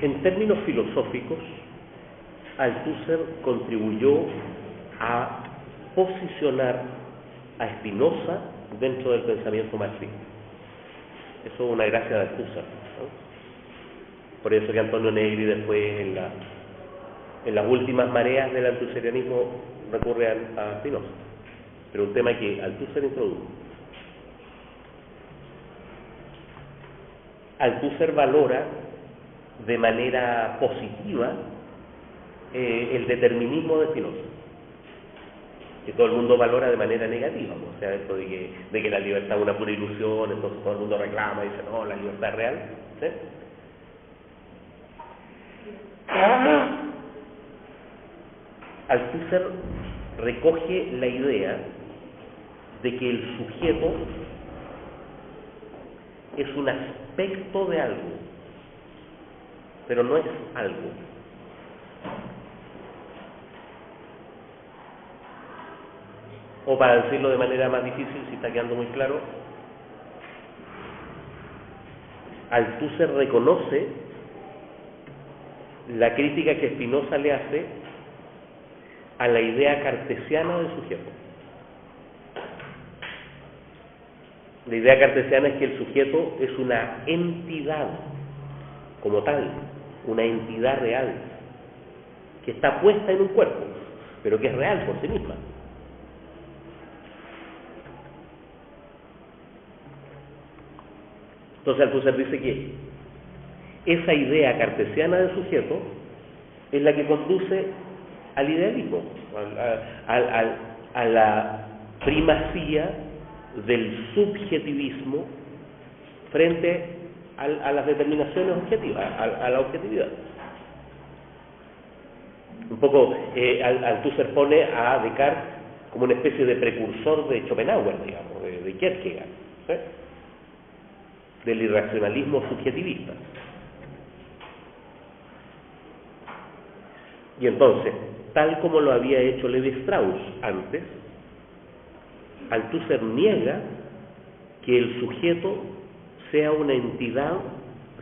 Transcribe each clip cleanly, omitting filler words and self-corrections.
En términos filosóficos, Althusser contribuyó a posicionar a Spinoza dentro del pensamiento marxista. Eso es una gracia de Althusser, ¿no? Por eso que Antonio Negri después en las últimas mareas del althusserianismo recurre a Spinoza, pero un tema que Althusser introdujo. Althusser valora de manera positiva el determinismo de Spinoza, que todo el mundo valora de manera negativa, o sea, esto de que la libertad es una pura ilusión, entonces todo el mundo reclama y dice, no, la libertad es real, ¿sí? Althusser recoge la idea de que el sujeto es un aspecto de algo, pero no es algo. O para decirlo de manera más difícil, si está quedando muy claro, Althusser reconoce la crítica que Spinoza le hace a la idea cartesiana del sujeto. La idea cartesiana es que el sujeto es una entidad como tal, una entidad real, que está puesta en un cuerpo, pero que es real por sí misma. Entonces Althusser dice que esa idea cartesiana del sujeto es la que conduce al idealismo, a la primacía del subjetivismo frente a las determinaciones objetivas, a la objetividad. Un poco Althusser pone a Descartes como una especie de precursor de Schopenhauer, digamos, de Kierkegaard, ¿sí? Del irracionalismo subjetivista. Y entonces, tal como lo había hecho Levi-Strauss antes, Althusser niega que el sujeto sea una entidad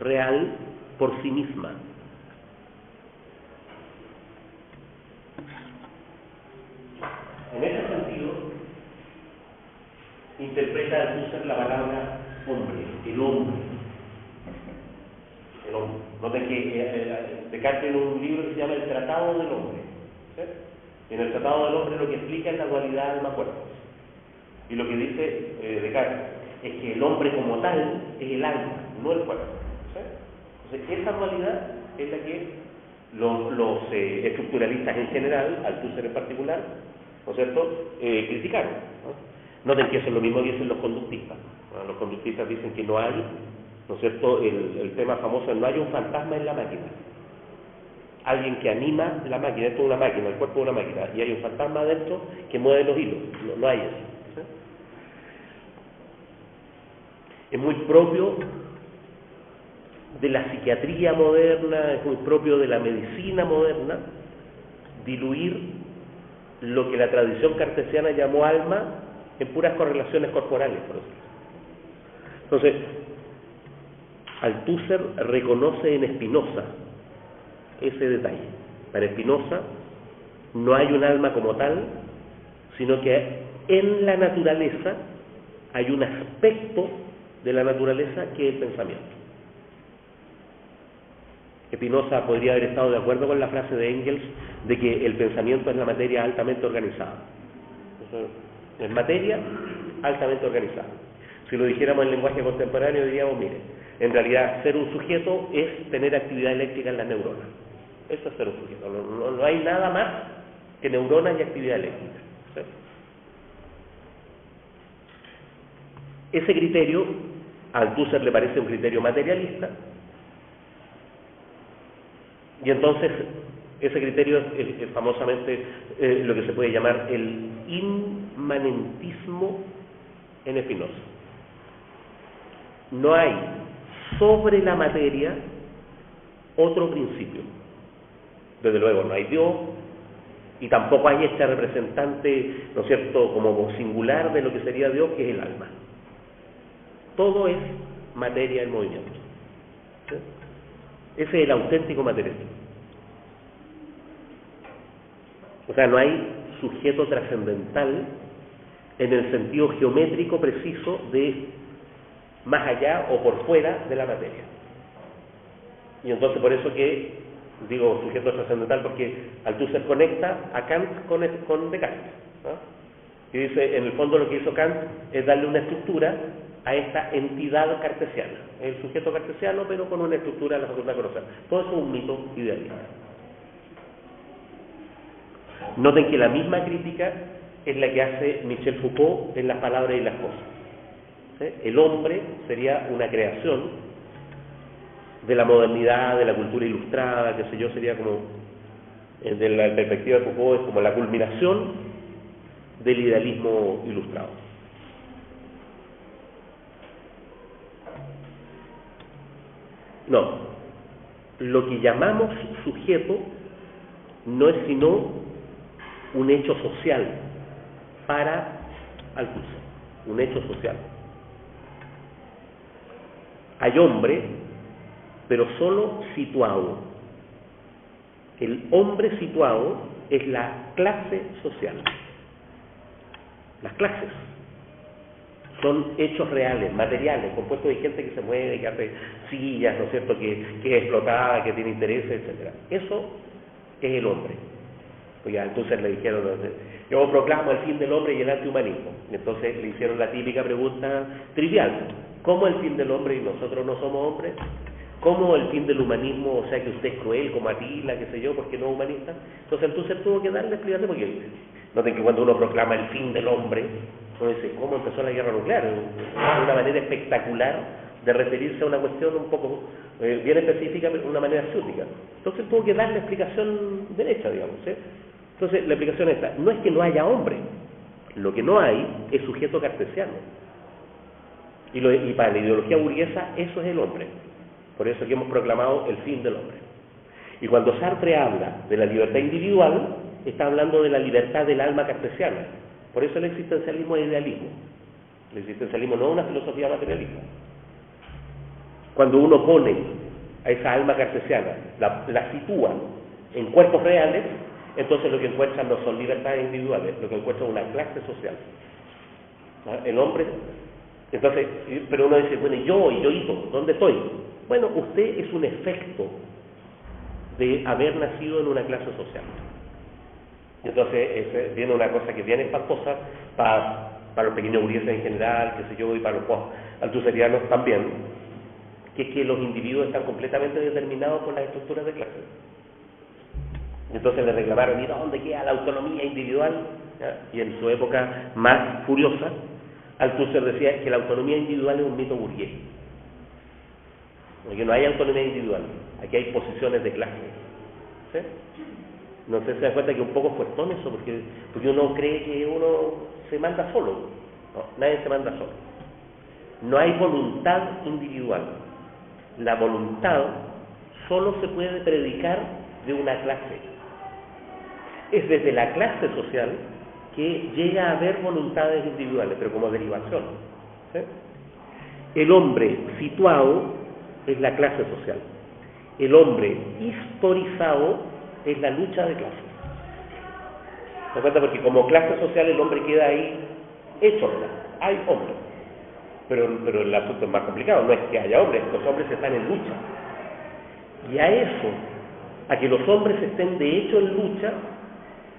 real por sí misma. En ese sentido, interpreta Althusser la palabra hombre, el hombre. El hombre. Noten que Descartes tiene un libro que se llama El Tratado del Hombre, ¿sí? En el Tratado del Hombre lo que explica es la dualidad alma-cuerpo. Y lo que dice Descartes es que el hombre como tal es el alma, no el cuerpo, ¿sí? Entonces, esa dualidad es la que los estructuralistas en general, Althusser en particular, ¿no es cierto?, criticaron, ¿no? Noten que eso es lo mismo que dicen los conductistas. Bueno, los conductistas dicen que no hay, ¿no es cierto?, el tema famoso, no hay un fantasma en la máquina. Alguien que anima la máquina, esto es una máquina, el cuerpo de una máquina, y hay un fantasma adentro que mueve los hilos, no hay eso. ¿Sí? Es muy propio de la psiquiatría moderna, es muy propio de la medicina moderna, diluir lo que la tradición cartesiana llamó alma en puras correlaciones corporales, por ejemplo. Entonces, Althusser reconoce en Spinoza ese detalle. Para Spinoza no hay un alma como tal, sino que en la naturaleza hay un aspecto de la naturaleza que es el pensamiento. Spinoza podría haber estado de acuerdo con la frase de Engels de que el pensamiento es la materia altamente organizada. Es materia altamente organizada. Si lo dijéramos en lenguaje contemporáneo diríamos, mire, en realidad ser un sujeto es tener actividad eléctrica en las neuronas. Eso es ser un sujeto. No hay nada más que neuronas y actividad eléctrica, ¿sí? Ese criterio a Althusser le parece un criterio materialista, y entonces ese criterio es famosamente lo que se puede llamar el inmanentismo en Spinoza. No hay sobre la materia otro principio. Desde luego no hay Dios, y tampoco hay este representante, ¿no es cierto?, como singular de lo que sería Dios, que es el alma. Todo es materia en movimiento, ¿sí? Ese es el auténtico materialismo. O sea, no hay sujeto trascendental en el sentido geométrico preciso de más allá o por fuera de la materia. Y entonces por eso que digo sujeto trascendental, porque Althusser conecta a Kant con Descartes, ¿no? Y dice, en el fondo lo que hizo Kant es darle una estructura a esta entidad cartesiana, el sujeto cartesiano pero con una estructura de la facultad de conocer. Todo eso es un mito idealista. Noten que la misma crítica es la que hace Michel Foucault en Las palabras y las cosas. ¿Sí? El hombre sería una creación de la modernidad, de la cultura ilustrada, qué sé yo, sería como, desde la perspectiva de Foucault, es como la culminación del idealismo ilustrado. No, lo que llamamos sujeto no es sino un hecho social para Althusser, un hecho social. Hay hombre, pero solo situado. El hombre situado es la clase social. Las clases son hechos reales, materiales, compuestos de gente que se mueve, que hace sillas, ¿no es cierto?, que es explotada, que tiene intereses, etc. Eso es el hombre. Pues ya, entonces le dijeron, yo proclamo el fin del hombre y el antihumanismo. Entonces le hicieron la típica pregunta trivial: ¿cómo el fin del hombre y nosotros no somos hombres? ¿Cómo el fin del humanismo, o sea que usted es cruel como Atila, qué sé yo, porque no es humanista? Entonces tuvo que darle explicación, porque noten que cuando uno proclama el fin del hombre, uno dice, ¿cómo empezó la guerra nuclear? Es una manera espectacular de referirse a una cuestión un poco bien específica, pero de una manera ciútica. Entonces tuvo que darle explicación derecha, digamos, ¿sí? Entonces la explicación es esta: no es que no haya hombre, lo que no hay es sujeto cartesiano. Y para la ideología burguesa eso es el hombre. Por eso que hemos proclamado el fin del hombre. Y cuando Sartre habla de la libertad individual, está hablando de la libertad del alma cartesiana. Por eso el existencialismo es idealismo. El existencialismo no es una filosofía materialista. Cuando uno pone a esa alma cartesiana, la sitúa en cuerpos reales, entonces lo que encuentran no son libertades individuales, lo que encuentran es una clase social. El hombre, entonces, pero uno dice, bueno, yo, ¿dónde estoy? Bueno, usted es un efecto de haber nacido en una clase social. Y entonces viene una cosa que es bien espantosa para los pequeños burgueses en general, qué sé yo, y para los post-althusserianos también, que es que los individuos están completamente determinados por las estructuras de clase. Y entonces le reclamaron, ¿y dónde queda la autonomía individual? ¿Ya? Y en su época más furiosa, Althusser decía que la autonomía individual es un mito burgués. Porque no hay autonomía individual, aquí hay posiciones de clase. ¿Sí? No sé si se da cuenta que un poco fuertón eso, porque uno cree que uno se manda solo. No, nadie se manda solo. No hay voluntad individual. La voluntad solo se puede predicar de una clase. Es desde la clase social que llega a haber voluntades individuales, pero como derivación. ¿Sí? El hombre situado es la clase social. El hombre historizado es la lucha de clases. ¿Se da cuenta? Porque como clase social el hombre queda ahí hecho, hay hombres. Pero el asunto es más complicado, no es que haya hombres, los hombres están en lucha. Y a eso, a que los hombres estén de hecho en lucha,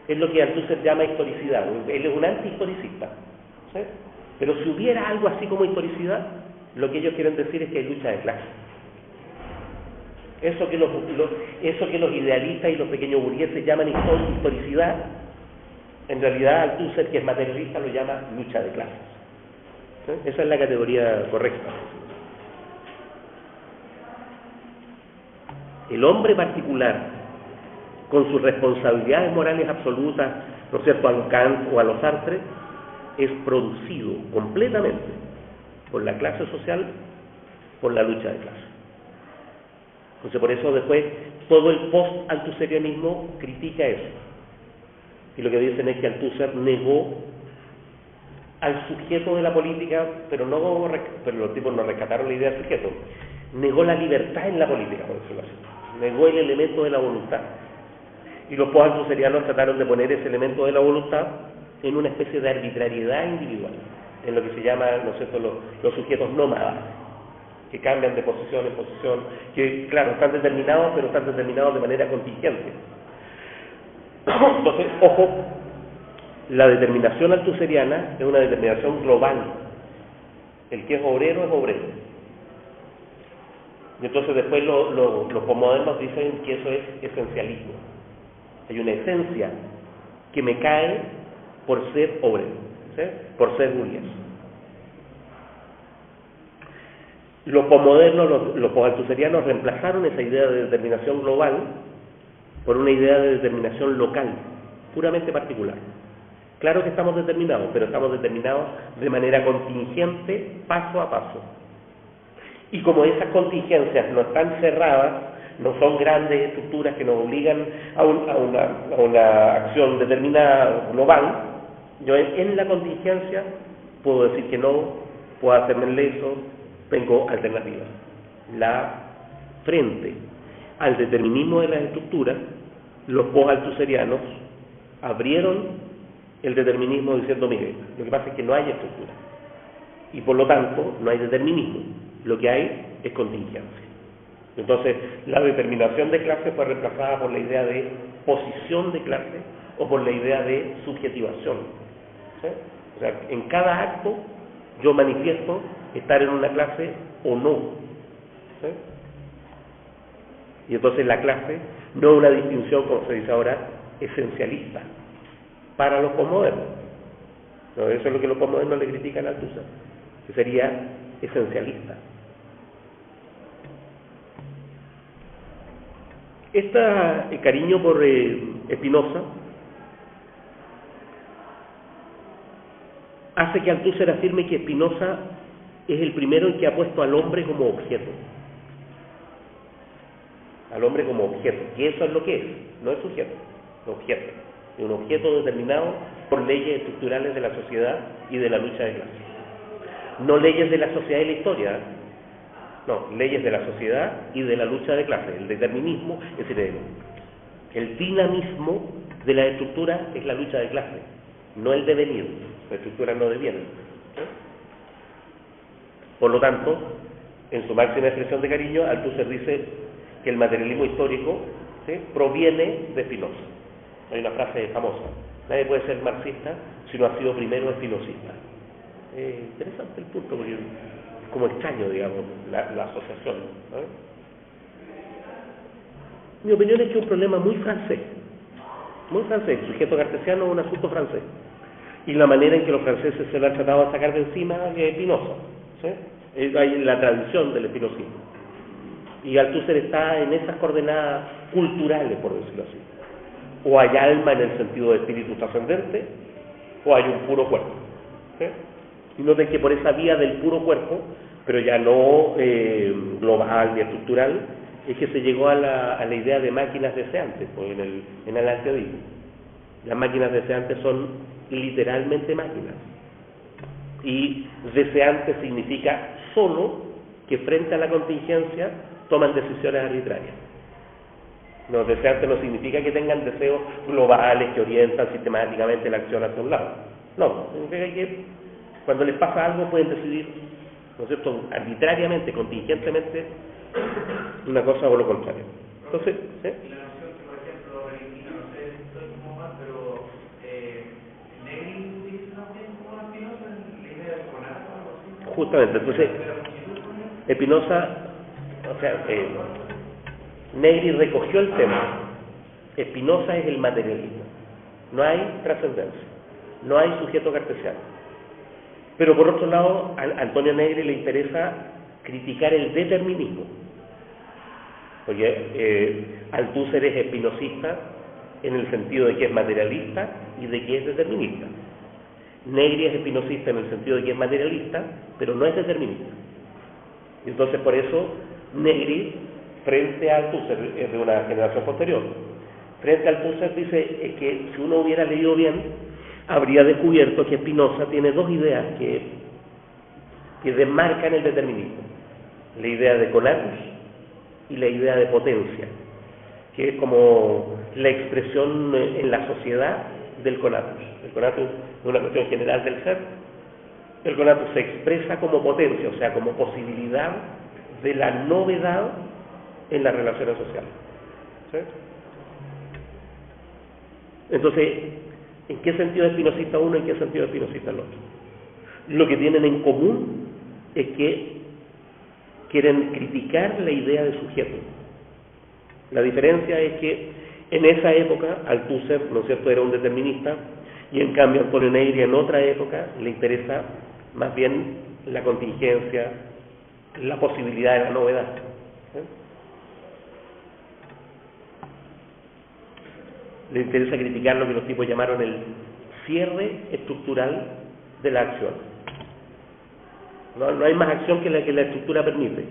es lo que Althusser llama historicidad. Él es un antihistoricista. ¿Sí? Pero si hubiera algo así como historicidad, lo que ellos quieren decir es que hay lucha de clases. Eso que los idealistas y los pequeños burgueses llaman historicidad, en realidad Althusser, que es materialista, lo llama lucha de clases. ¿Sí? Esa es la categoría correcta. El hombre particular, con sus responsabilidades morales absolutas, ¿no es cierto?, a los Kant o a los Sartre, es producido completamente por la clase social, por la lucha de clases. Entonces por eso después todo el post-althusserianismo critica eso. Y lo que dicen es que Althusser negó al sujeto de la política, pero los tipos no rescataron la idea del sujeto. negó la libertad en la política, por decirlo así, negó el elemento de la voluntad. Y los post-althuserianos trataron de poner ese elemento de la voluntad en una especie de arbitrariedad individual, en lo que se llama, ¿no es cierto?, los sujetos nómadas, que cambian de posición en posición, que, claro, están determinados, pero están determinados de manera contingente. Entonces, ojo, la determinación althuseriana es una determinación global. El que es obrero es obrero. Y entonces después los posmodernos dicen que eso es esencialismo. Hay una esencia que me cae por ser obrero, ¿sí?, por ser burgués. Los posmodernos, los postalthuserianos reemplazaron esa idea de determinación global por una idea de determinación local, puramente particular. Claro que estamos determinados, pero estamos determinados de manera contingente, paso a paso. Y como esas contingencias no están cerradas, no son grandes estructuras que nos obligan a una acción determinada global, yo en la contingencia puedo decir que no, puedo hacerme el leso, tengo alternativas. Frente al determinismo de las estructuras, los postalthuserianos abrieron el determinismo diciendo, mire, lo que pasa es que no hay estructura y por lo tanto no hay determinismo, lo que hay es contingencia. Entonces la determinación de clase fue reemplazada por la idea de posición de clase o por la idea de subjetivación, ¿sí? O sea, en cada acto yo manifiesto estar en una clase o no, ¿sí? Y entonces la clase no es una distinción, como se dice ahora, esencialista para los posmodernos. No, eso es lo que los posmodernos le critican a Althusser, que sería esencialista. Este cariño por Spinoza hace que Althusser afirme que Spinoza es el primero en que ha puesto al hombre como objeto. Al hombre como objeto, que eso es lo que es, no es sujeto, es objeto. Es un objeto determinado por leyes estructurales de la sociedad y de la lucha de clases. No leyes de la sociedad y la historia, no, leyes de la sociedad y de la lucha de clases. El determinismo, es decir, el dinamismo de la estructura es la lucha de clases, no el devenir. La estructura no deviene. Por lo tanto, en su máxima expresión de cariño, Althusser dice que el materialismo histórico, ¿sí?, proviene de Spinoza. Hay una frase famosa: nadie puede ser marxista si no ha sido primero espinosista. Interesante el punto, porque es como extraño, digamos, la asociación, ¿no? Mi opinión es que es un problema muy francés. El sujeto cartesiano es un asunto francés. Y la manera en que los franceses se lo han tratado de sacar de encima es Spinoza, ¿sí? Hay la tradición del espinosismo. Y Althusser está en esas coordenadas culturales, por decirlo así. O hay alma en el sentido de espíritu trascendente, o hay un puro cuerpo, ¿sí? Y noten que por esa vía del puro cuerpo, pero ya no global ni estructural, es que se llegó a la idea de máquinas deseantes, pues, en el anteoísmo. Las máquinas deseantes son literalmente máquinas. Y deseante significa solo que frente a la contingencia toman decisiones arbitrarias. No, deseante no significa que tengan deseos globales que orientan sistemáticamente la acción hacia un lado. No, significa que cuando les pasa algo pueden decidir, ¿no es cierto?, arbitrariamente, contingentemente, una cosa o lo contrario. Entonces, ¿sí? Y la noción que, por ejemplo, Valentina, no sé si estoy como más, pero Negri utiliza también como Spinoza en la idea del conato o algo así. Justamente, entonces, Spinoza, o sea, Negri recogió el tema. Spinoza es el materialismo. No hay trascendencia, no hay sujeto cartesiano. Pero por otro lado, a Antonio Negri le interesa criticar el determinismo. Porque Althusser es espinosista en el sentido de que es materialista y de que es determinista. Negri es espinosista en el sentido de que es materialista, pero no es determinista. Y entonces por eso Negri, frente a Althusser, es de una generación posterior, frente a Althusser dice que si uno hubiera leído bien, habría descubierto que Spinoza tiene dos ideas que desmarcan el determinismo. la idea de conatus y la idea de potencia, que es como la expresión en la sociedad del conatus. El conatus es una cuestión general del ser. El conatus se expresa como potencia, o sea, como posibilidad de la novedad en las relaciones sociales. ¿Sí? Entonces, ¿en qué sentido es espinosista uno y en qué sentido es espinosista el otro? Lo que tienen en común es que quieren criticar la idea de sujeto. La diferencia es que en esa época Althusser, ¿no es cierto?, era un determinista, y en cambio Antonio Negri en otra época le interesa más bien la contingencia, la posibilidad de la novedad. ¿Sí? Le interesa criticar lo que los tipos llamaron el cierre estructural de la acción. No hay más acción que la estructura permite.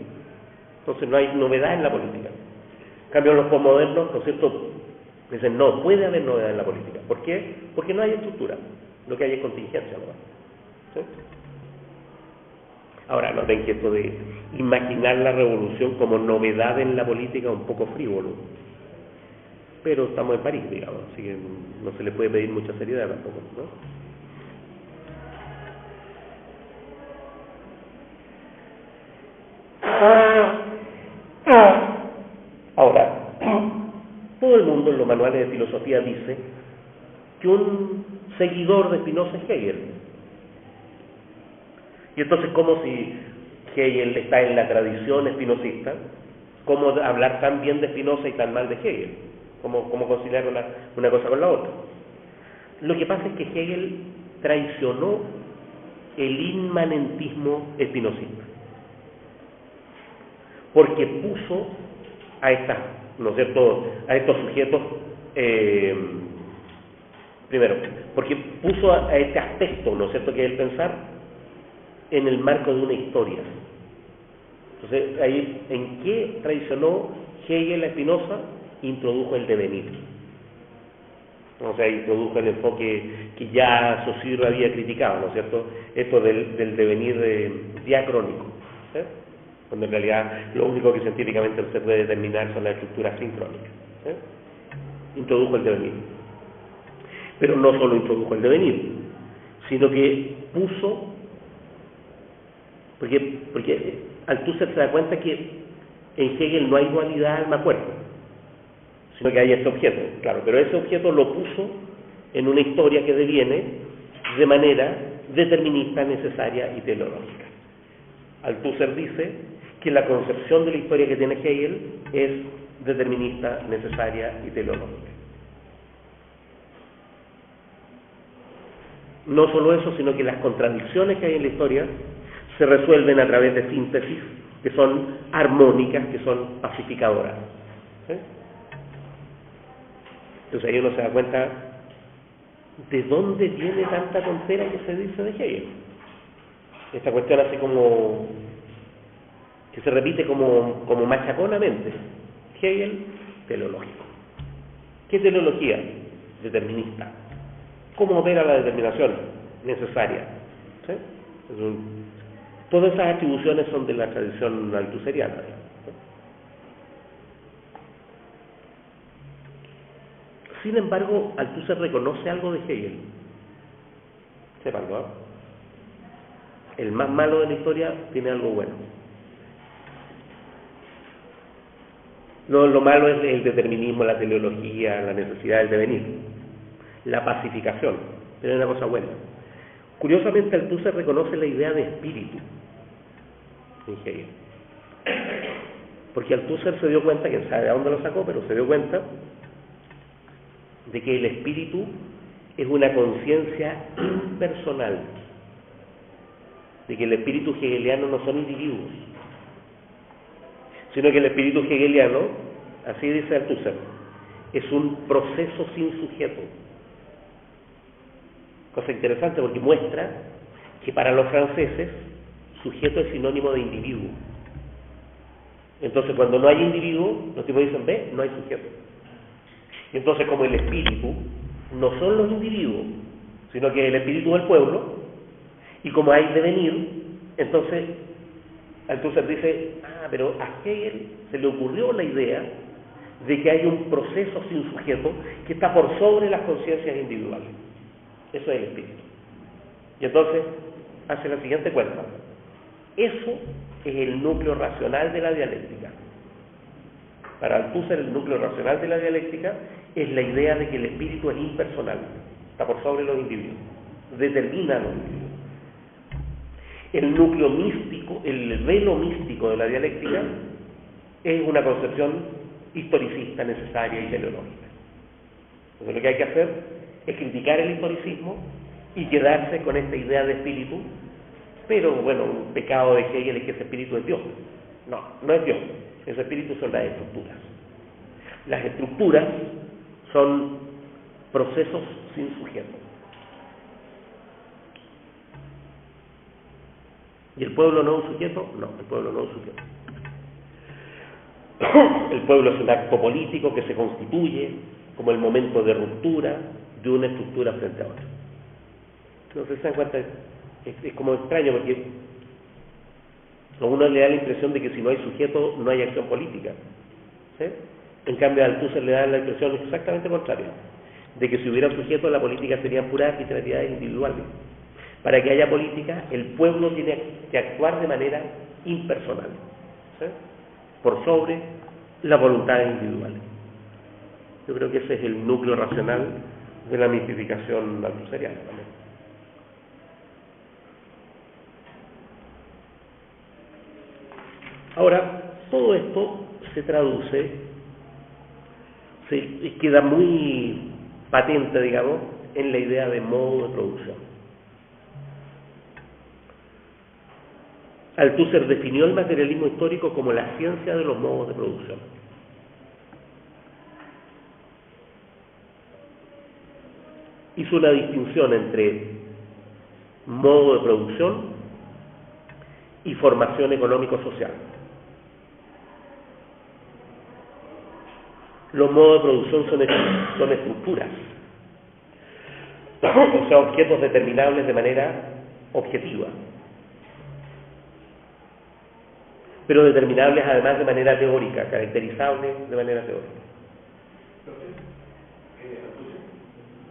Entonces no hay novedad en la política. En cambio los posmodernos, ¿no es cierto?, dicen no, puede haber novedad en la política. ¿Por qué? Porque no hay estructura. Lo que hay es contingencia, ¿no? ¿Sí? Ahora, noten que esto de imaginar la revolución como novedad en la política es un poco frívolo. Pero estamos en París, digamos, así que no se le puede pedir mucha seriedad tampoco, ¿no? Ahora, todo el mundo en los manuales de filosofía dice que un seguidor de Spinoza es Hegel. Y entonces, como si Hegel está en la tradición espinosista, ¿cómo hablar tan bien de Spinoza y tan mal de Hegel? ¿Cómo conciliar una cosa con la otra? Lo que pasa es que Hegel traicionó el inmanentismo espinosista, porque puso a estas, ¿no es cierto?, a estos sujetos, primero, porque puso a este aspecto, ¿no es cierto?, que es el pensar, en el marco de una historia. Entonces, ahí, ¿en qué traicionó Hegel a Spinoza? Introdujo el devenir. O sea, introdujo el enfoque que ya Saussure había criticado, ¿no es cierto?, esto del devenir diacrónico, ¿sí?, cuando en realidad lo único que científicamente se puede determinar son las estructuras sincrónicas. ¿Sí? Introdujo el devenir. Pero no solo introdujo el devenir, sino que puso, porque Althusser se da cuenta que en Hegel no hay dualidad alma-cuerpo, sino que hay este objeto, claro, pero ese objeto lo puso en una historia que deviene de manera determinista, necesaria y teleológica. Althusser dice que la concepción de la historia que tiene Hegel es determinista, necesaria y teleológica. No solo eso, sino que las contradicciones que hay en la historia se resuelven a través de síntesis que son armónicas, que son pacificadoras. ¿Sí? Entonces ahí uno se da cuenta de dónde viene tanta tontera que se dice de Hegel. Esta cuestión así como que se repite como machaconamente. Hegel, teleológico. ¿Qué teleología? Determinista. ¿Cómo opera la determinación? Necesaria. ¿Sí? Todas esas atribuciones son de la tradición althusseriana. Sin embargo, Althusser reconoce algo de Hegel. Sépanlo, ¿eh? El más malo de la historia tiene algo bueno. Lo malo es el determinismo, la teleología, la necesidad del devenir, la pacificación, pero es una cosa buena. Curiosamente, Althusser reconoce la idea de espíritu en Hegel, porque Althusser se dio cuenta, quién sabe de dónde lo sacó, pero se dio cuenta de que el espíritu es una conciencia impersonal, de que el espíritu hegeliano no son individuos, sino que el espíritu hegeliano, así dice Althusser, es un proceso sin sujeto. Cosa interesante porque muestra que para los franceses sujeto es sinónimo de individuo. Entonces cuando no hay individuo, los tipos dicen, ve, no hay sujeto. Y entonces como el espíritu no son los individuos, sino que el espíritu del pueblo, y como hay devenir, entonces Althusser dice, pero a Hegel se le ocurrió la idea de que hay un proceso sin sujeto que está por sobre las conciencias individuales. Eso es el espíritu. Y entonces hace la siguiente cuenta. Eso es el núcleo racional de la dialéctica. Para Althusser, el núcleo racional de la dialéctica es la idea de que el espíritu es impersonal, está por sobre los individuos, determina a los individuos. El núcleo místico, el velo místico de la dialéctica es una concepción historicista necesaria y teleológica. Entonces lo que hay que hacer es criticar el historicismo y quedarse con esta idea de espíritu, pero bueno, un pecado de Hegel es que ese espíritu es Dios. No, no es Dios. Ese espíritu son las estructuras. Las estructuras son procesos sin sujeto. ¿Y el pueblo no es un sujeto? No, el pueblo no es un sujeto. El pueblo es un acto político que se constituye como el momento de ruptura de una estructura frente a otra. Entonces, se dan cuenta, es como extraño porque a uno le da la impresión de que si no hay sujeto no hay acción política, ¿sí? En cambio a Althusser le da la impresión exactamente contraria, de que si hubiera sujeto la política serían puras arbitrariedades individuales. Para que haya política el pueblo tiene que actuar de manera impersonal, ¿sí? Por sobre las voluntades individuales. Yo creo que ese es el núcleo racional de la mistificación althusseriana también. Ahora, todo esto se traduce, queda muy patente, digamos, en la idea de modo de producción. Althusser definió el materialismo histórico como la ciencia de los modos de producción. Hizo una distinción entre modo de producción y formación económico-social. Los modos de producción son estructuras, o sea, objetos determinables de manera objetiva, pero determinables además de manera teórica, caracterizables de manera teórica. Entonces, Althusser,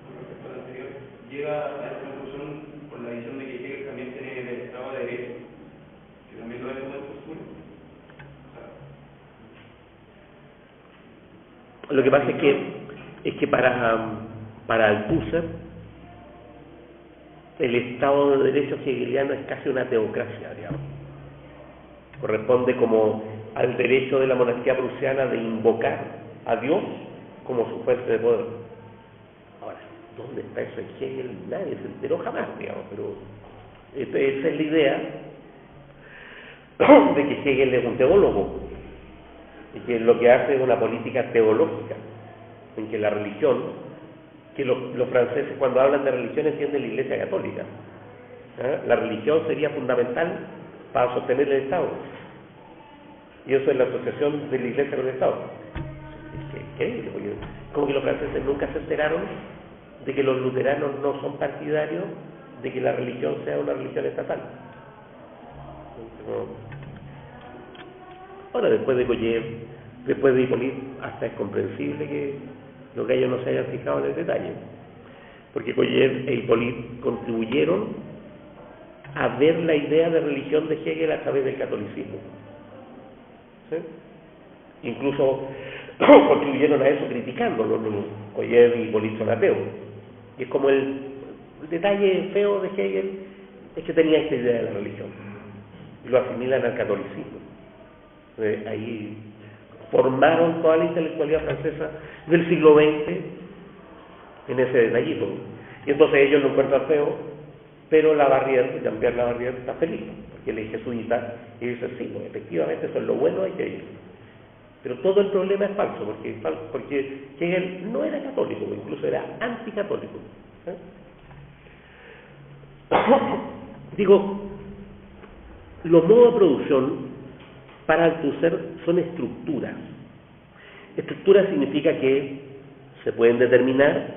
con respecto al anterior, llega a esta conclusión por la visión de que Hegel también tiene el Estado de Derecho, que también lo es como de postura. Lo que pasa es que para Althusser el Estado de Derecho hegeliano es casi una teocracia, digamos. Corresponde como al derecho de la monarquía prusiana de invocar a Dios como su fuente de poder. Ahora, ¿dónde está eso en Hegel? Nadie se enteró jamás, digamos, pero esa es la idea de que Hegel es un teólogo y que lo que hace es una política teológica, en que la religión, que los franceses cuando hablan de religión entienden la Iglesia Católica. La religión sería fundamental para sostener el Estado, y eso es la asociación de la Iglesia con el Estado. ¿Qué? Como que los franceses nunca se enteraron de que los luteranos no son partidarios de que la religión sea una religión estatal. Ahora, después de Goyer, después de Hippolyte, hasta es comprensible que los gallos no se hayan fijado en el detalle, porque Goyer e Hippolyte contribuyeron a ver la idea de religión de Hegel a través del catolicismo, ¿sí? Incluso contribuyeron a eso criticándolo. Goyer y Hippolyte son ateos, y es como el detalle feo de Hegel es que tenía esta idea de la religión y lo asimilan al catolicismo. Ahí formaron toda la intelectualidad francesa del siglo XX en ese detallito, y entonces ellos lo encuentran feo, pero Labarrière, Jean-Pierre Labarrière, está feliz porque él es jesuita y dice, sí, pues, efectivamente eso es lo bueno de Hegel, pero todo el problema es falso porque Hegel no era católico, incluso era anticatólico, ¿eh? Digo, los modos de producción para Althusser son estructuras. Estructura significa que se pueden determinar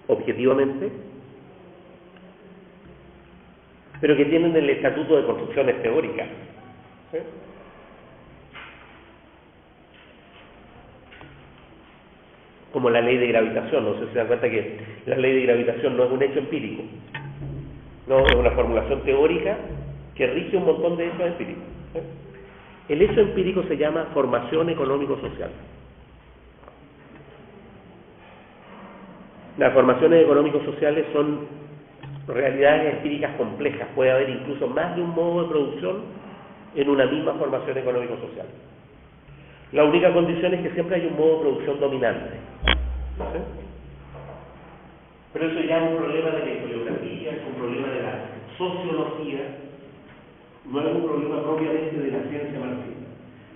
objetivamente, pero que tienen el estatuto de construcciones teóricas, ¿sí? como la ley de gravitación. No sé si se dan cuenta que la ley de gravitación no es un hecho empírico, no, es una formulación teórica que rige un montón de hechos empíricos. El hecho empírico se llama formación económico-social. Las formaciones económico-sociales son realidades empíricas complejas. Puede haber incluso más de un modo de producción en una misma formación económico-social. La única condición es que siempre hay un modo de producción dominante. ¿Sí? Pero eso ya es un problema de la historiografía, es un problema de la sociología, no es un problema propiamente de la ciencia marxista.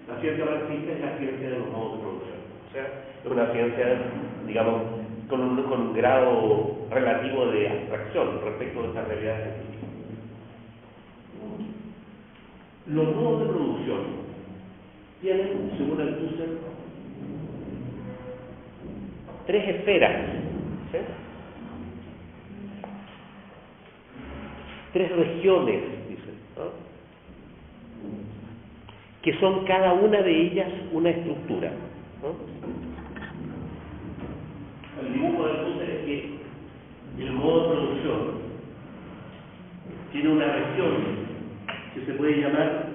La ciencia marxista es la ciencia de los modos de producción. O sea, es una ciencia, digamos, con un grado relativo de abstracción respecto de estas realidades científicas. Los modos de producción tienen, según Althusser, tres esferas, ¿sí? Tres regiones, dice, ¿no? Que son cada una de ellas una estructura, ¿no? El dibujo de Althusser es que el modo de producción tiene una región que se puede llamar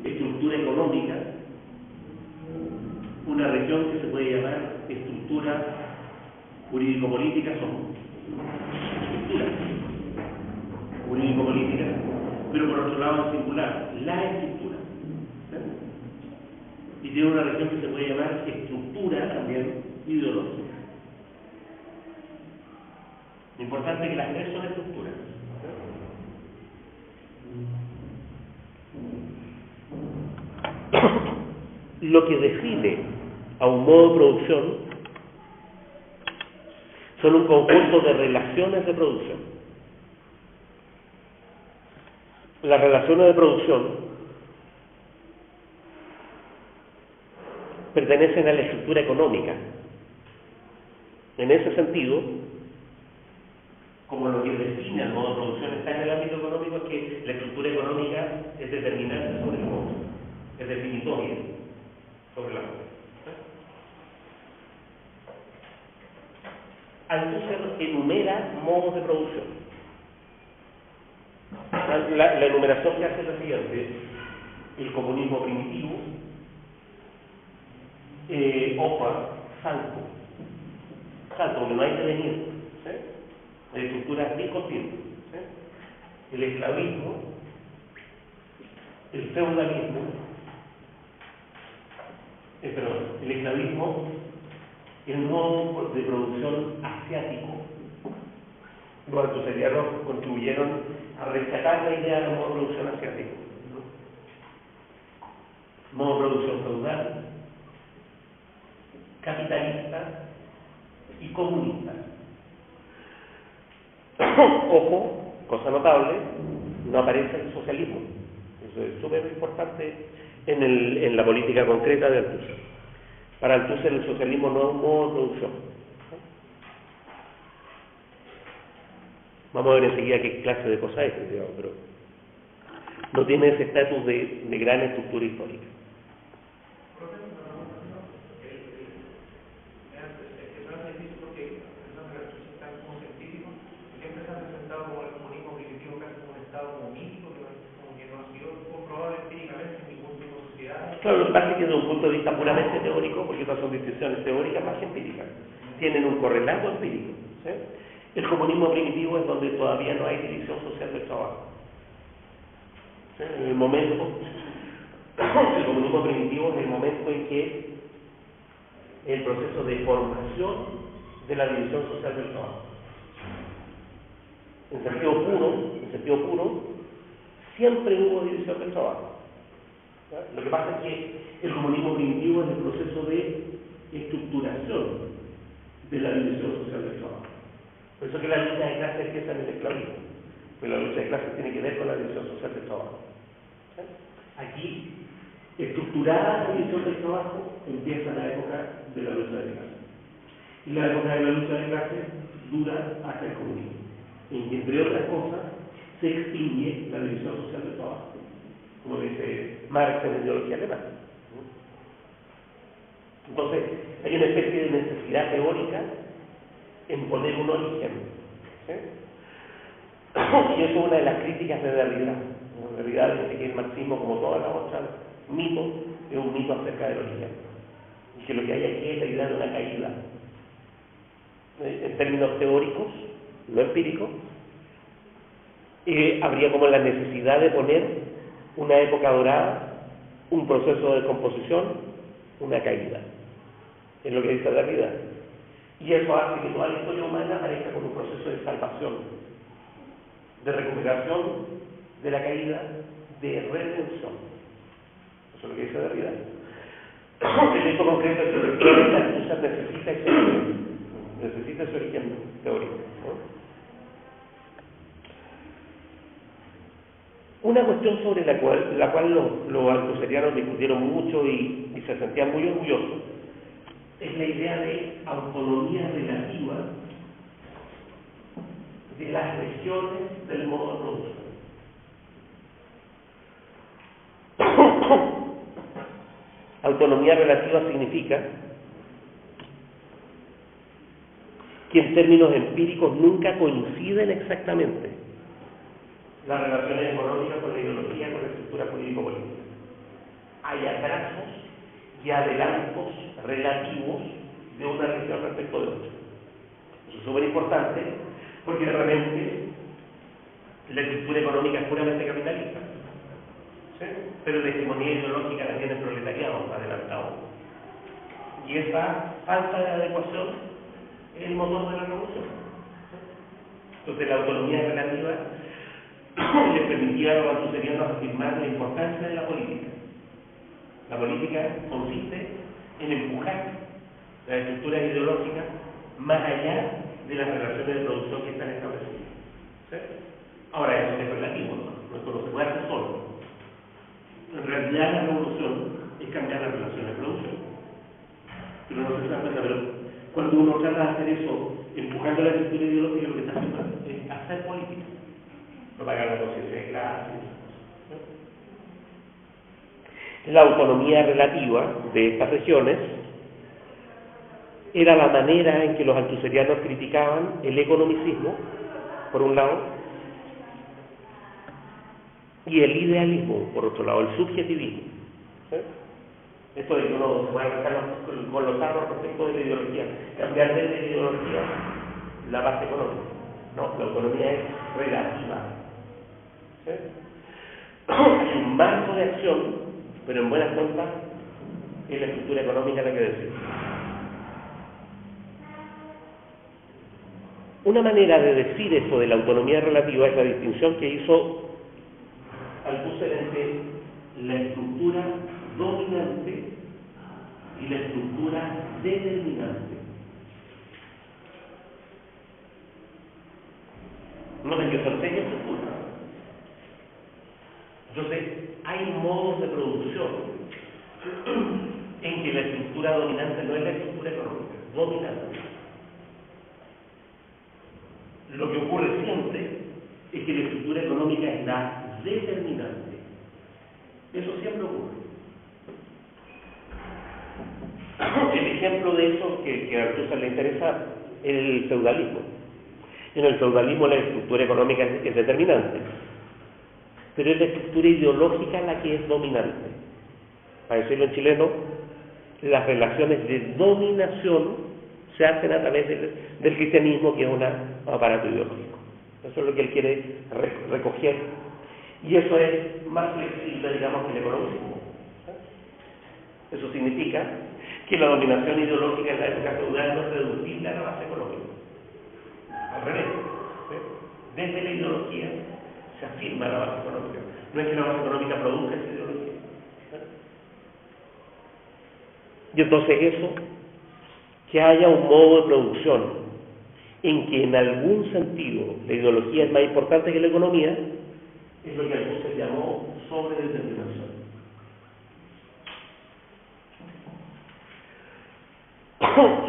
estructura económica, una región que se puede llamar estructura jurídico-política, son estructuras jurídico-políticas, pero por otro lado en singular, la estructura. ¿Sí? Y tiene una región que se puede llamar estructura también ideológica. Lo importante es que las tres son estructuras. Lo que define a un modo de producción son un conjunto de relaciones de producción. Las relaciones de producción pertenecen a la estructura económica. En ese sentido, como lo que define al modo de producción está en el ámbito económico, es que la estructura económica es determinante sobre el modo, es definitoria sobre la moda. Althusser enumera modos de producción. La enumeración que hace es la siguiente: el comunismo primitivo, salto, donde no hay devenir, ¿sí? La estructura discontinua, ¿sí? El esclavismo, el feudalismo, el esclavismo, el modo de producción asiático. Los althuserianos contribuyeron a rescatar la idea del modo de producción asiático, ¿no? Modo de producción feudal, capitalista y comunista. Ojo, cosa notable, no aparece el socialismo. Eso es súper importante en la política concreta de Althusser. Para Althusser el socialismo no es un modo de producción. Vamos a ver enseguida qué clase de cosa es, digamos, pero no tiene ese estatus de gran estructura histórica. Claro, lo que pasa es que desde un punto de vista puramente teórico, porque estas son distinciones teóricas más empíricas, tienen un correlato empírico, ¿sí? El comunismo primitivo es donde todavía no hay división social del trabajo. ¿Sí? En el momento, el comunismo primitivo es el momento en que el proceso de formación de la división social del trabajo. En sentido puro, siempre hubo división del trabajo. Lo que pasa es que el comunismo primitivo es el proceso de estructuración de la división social del trabajo. Por eso que la lucha de clases empieza en el esclavismo, porque la lucha de clases tiene que ver con la división social del trabajo. ¿Sí? Aquí, estructurada la división del trabajo, empieza la época de la lucha de clases. Y la época de la lucha de clases dura hasta el comunismo, en que, entre otras cosas, se extingue la división social del trabajo, como dice Marx en la ideología alemana. Entonces, hay una especie de necesidad teórica en poner un origen. ¿Sí? Y eso es una de las críticas de Derrida. En realidad dice que el marxismo, como todas las otras mitos, es un mito acerca del origen. Y que lo que hay aquí es la idea de una caída. En términos teóricos, no empíricos, habría como la necesidad de poner una época dorada, un proceso de descomposición, una caída. Es lo que dice Derrida. Y eso hace que toda la historia humana aparezca como un proceso de salvación, de recuperación de la caída, de redención. Eso es lo que dice Derrida. El hecho concreto es que efectivamente Althusser necesita ese origen teórico, ¿no? Una cuestión sobre la cual los althuserianos discutieron mucho y se sentían muy orgullosos es la idea de autonomía relativa de las regiones del modo de producción. Autonomía relativa significa que en términos empíricos nunca coinciden exactamente las relaciones económicas con la ideología, con la estructura político-política. Hay atrasos y adelantos relativos de una región respecto de otra. Eso es súper importante porque realmente la estructura económica es puramente capitalista, ¿sí? Pero la hegemonía ideológica la tiene el proletariado adelantado. Y esa falta de adecuación es el motor de la revolución. Entonces la autonomía relativa les permitía a los althuserianos afirmar la importancia de la política. La política consiste en empujar las estructuras ideológicas más allá de las relaciones de producción que están establecidas. ¿Sí? Ahora, eso es relativo, ¿no? Esto no se puede hacer solo. En realidad la revolución es cambiar las relaciones de producción. Pero no se da cuenta, pero cuando uno trata de hacer eso, empujando la estructura ideológica, lo que está haciendo es hacer política. Propagar la conciencia de clase. La autonomía relativa de estas regiones era la manera en que los althuserianos criticaban el economicismo, por un lado, y el idealismo, por otro lado, el subjetivismo. ¿Sí? Esto de que uno se puede arrancar con los tarros respecto de la ideología, cambiar de la ideología la base económica. No, la autonomía es relativa. ¿Sí? Hay un marco de acción, pero en buenas cuentas es la estructura económica la que decide. Una manera de decir esto de la autonomía relativa es la distinción que hizo Althusser entre la estructura dominante y la estructura determinante. Noten que son 6 estructuras. Entonces, hay modos de producción en que la estructura dominante no es la estructura económica, es dominante. Lo que ocurre siempre es que la estructura económica es la determinante. Eso siempre ocurre. El ejemplo de eso que a Althusser le interesa es el feudalismo. En el feudalismo la estructura económica es determinante, pero es la estructura ideológica la que es dominante. Para decirlo en chileno, las relaciones de dominación se hacen a través del cristianismo, que es un aparato ideológico. Eso es lo que él quiere recoger. Y eso es más flexible, digamos, que el economicismo. Eso significa que la dominación ideológica en la época feudal no es reducible a la base económica. Al revés. ¿Sí? Desde la ideología se afirma la base económica. No es que la base económica produzca esa ideología. ¿Sí? Y entonces eso, que haya un modo de producción en que en algún sentido la ideología es más importante que la economía, es lo que Althusser llamó sobredeterminación.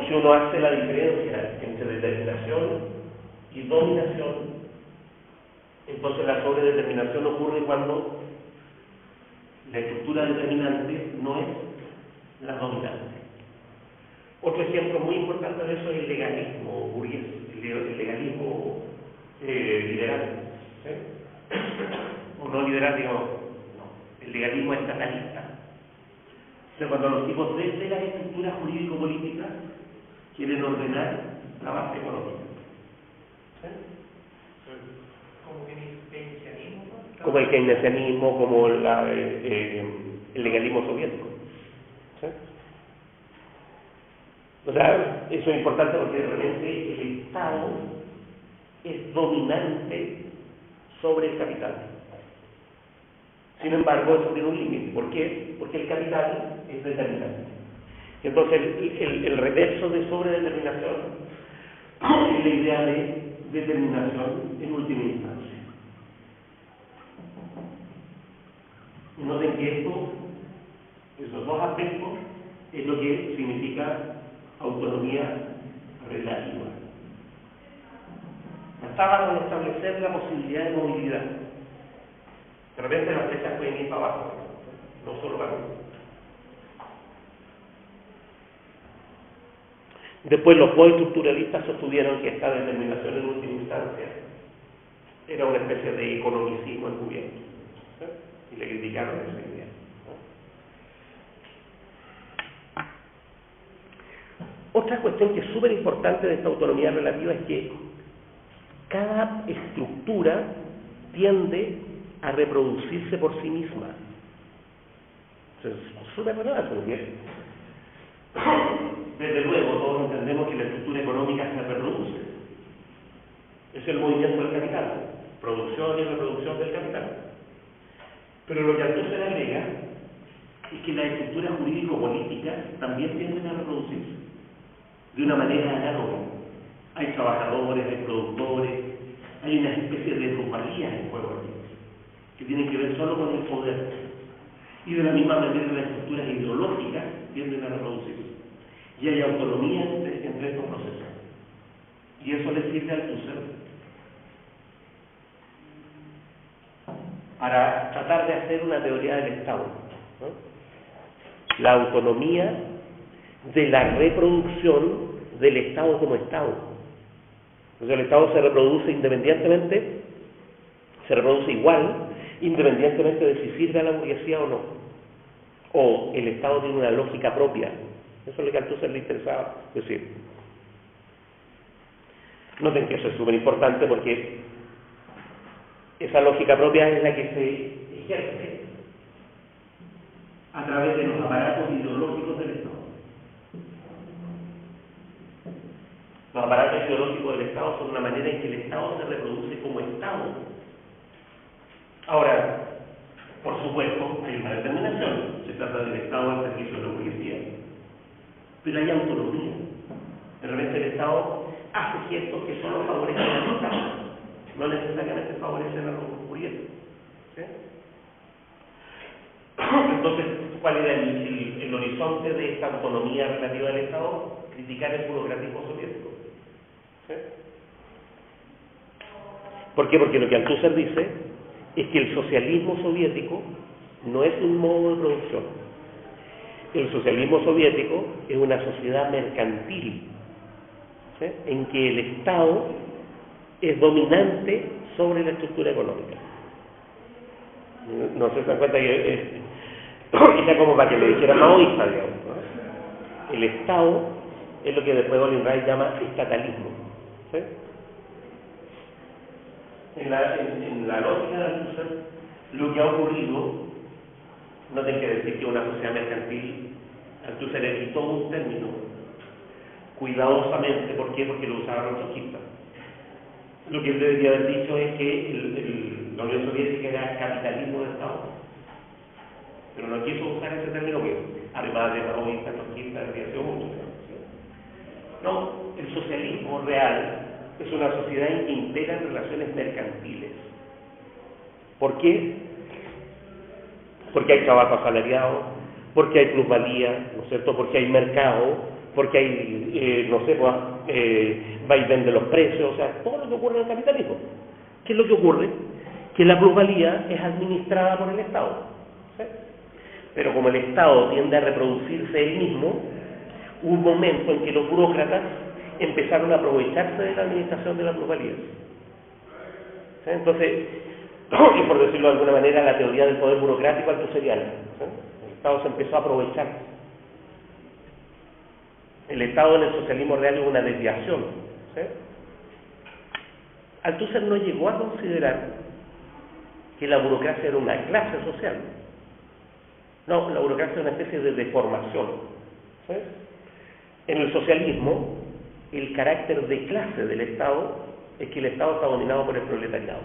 Si uno hace la diferencia entre determinación y dominación, entonces la sobredeterminación ocurre cuando la estructura determinante no es la dominante. Otro ejemplo muy importante de eso es el legalismo burgués, el legalismo liberal, ¿sí? O no liberal, digamos, no, el legalismo estatalista. O sea, cuando los tipos desde las estructuras jurídico-políticas quieren ordenar la base económica. ¿Sí? Como keynesianismo, ¿no? Como el keynesianismo, como el legalismo soviético. ¿Sí? O sea, eso es importante porque realmente el Estado es dominante sobre el capital. Sin embargo, eso tiene un límite. ¿Por qué? Porque el capital es determinante. Entonces, el reverso de sobredeterminación es la idea de determinación en última instancia. Y noten que esos dos aspectos, es lo que significa autonomía relativa. Bastaba con establecer la posibilidad de movilidad. De repente las flechas pueden ir para abajo, no solo para arriba. Después los postestructuralistas sostuvieron que esta determinación en última instancia era una especie de economicismo encubierto, ¿sí? Y le criticaron esa idea. Otra cuestión que es súper importante de esta autonomía relativa es que cada estructura tiende a reproducirse por sí misma. Eso es súper relevante, porque desde luego todos entendemos que la estructura económica se reproduce. Es el movimiento del capital, producción y reproducción del capital. Pero lo que Althusser agrega es que las estructuras jurídico-políticas también tienden a reproducirse de una manera análoga. Hay trabajadores, hay productores, hay una especie de grupalías en juego aquí, que tienen que ver solo con el poder. Y de la misma manera las estructuras ideológicas tienden a reproducirse. Y hay autonomía entre estos procesos. Y eso le sirve al Althusser para tratar de hacer una teoría del Estado, ¿no? La autonomía de la reproducción del Estado como Estado. Entonces el Estado se reproduce independientemente, se reproduce igual, independientemente de si sirve a la burguesía o no. O el Estado tiene una lógica propia. Eso es lo que a Althusser le interesaba decir. Noten que eso es súper importante porque esa lógica propia es la que se ejerce a través de los aparatos ideológicos del Estado. Los aparatos ideológicos del Estado son una manera en que el Estado se reproduce como Estado. Ahora, por supuesto, hay una determinación. Se trata del Estado al servicio de la burguesía. Pero hay autonomía. De repente el Estado hace gestos que solo favorecen al Estado, no necesariamente favorecen a los burgueses. ¿Sí? Entonces, ¿cuál era el horizonte de esta autonomía relativa del Estado? Criticar el burocratismo soviético. ¿Sí? ¿Por qué? Porque lo que Althusser dice es que el socialismo soviético no es un modo de producción. El socialismo soviético es una sociedad mercantil, ¿sí? En que el Estado es dominante sobre la estructura económica. No se dan cuenta que es como para que le dijera maoísta, digamos, ¿no? El Estado es lo que después Olin Wright llama estatalismo, ¿sí? En la lógica de Althusser, lo que ha ocurrido, no tengo que decir que una sociedad mercantil, Althusser le quitó un término cuidadosamente. ¿Por qué? Porque lo usaban los trotskistas. Lo que él debería haber dicho es que la Unión Soviética era capitalismo de Estado. Pero no quiso usar ese término que, además de maoísta, trotskista, debería ser mucho. No, el socialismo real es una sociedad en que integran relaciones mercantiles. ¿Por qué? Porque hay trabajo asalariado, porque hay plusvalía, ¿no es cierto? Porque hay mercado, porque hay, no sé, vaivén de los precios, o sea, todo lo que ocurre en el capitalismo. ¿Qué es lo que ocurre? Que la plusvalía es administrada por el Estado, ¿sí? Pero como el Estado tiende a reproducirse él mismo, hubo un momento en que los burócratas empezaron a aprovecharse de la administración de la plusvalía. ¿Sí? Entonces, y por decirlo de alguna manera, la teoría del poder burocrático altuseriana. ¿Sí? El Estado se empezó a aprovechar. El Estado en el socialismo real es una desviación. ¿Sí? Althusser no llegó a considerar que la burocracia era una clase social. No, la burocracia es una especie de deformación. ¿Sí? En el socialismo, el carácter de clase del Estado es que el Estado está dominado por el proletariado.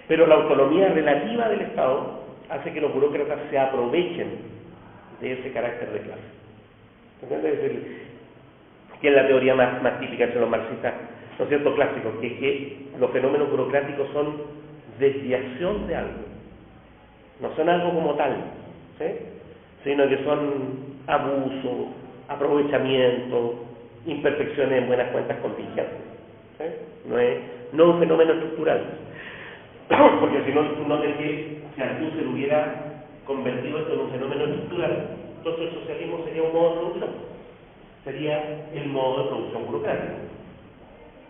Pero la autonomía relativa del Estado hace que los burócratas se aprovechen de ese carácter de clase. ¿Entiendes? Que es la teoría más típica entre los marxistas, ¿no es cierto?, clásicos, que es que los fenómenos burocráticos son desviación de algo, no son algo como tal, ¿sí? Sino que son abuso, aprovechamiento, imperfecciones en buenas cuentas contingentes, ¿sí? No un fenómeno estructural, porque si no, noten que si Althusser hubiera convertido esto en un fenómeno estructural, entonces el socialismo sería un modo de producción, sería el modo de producción burocrático.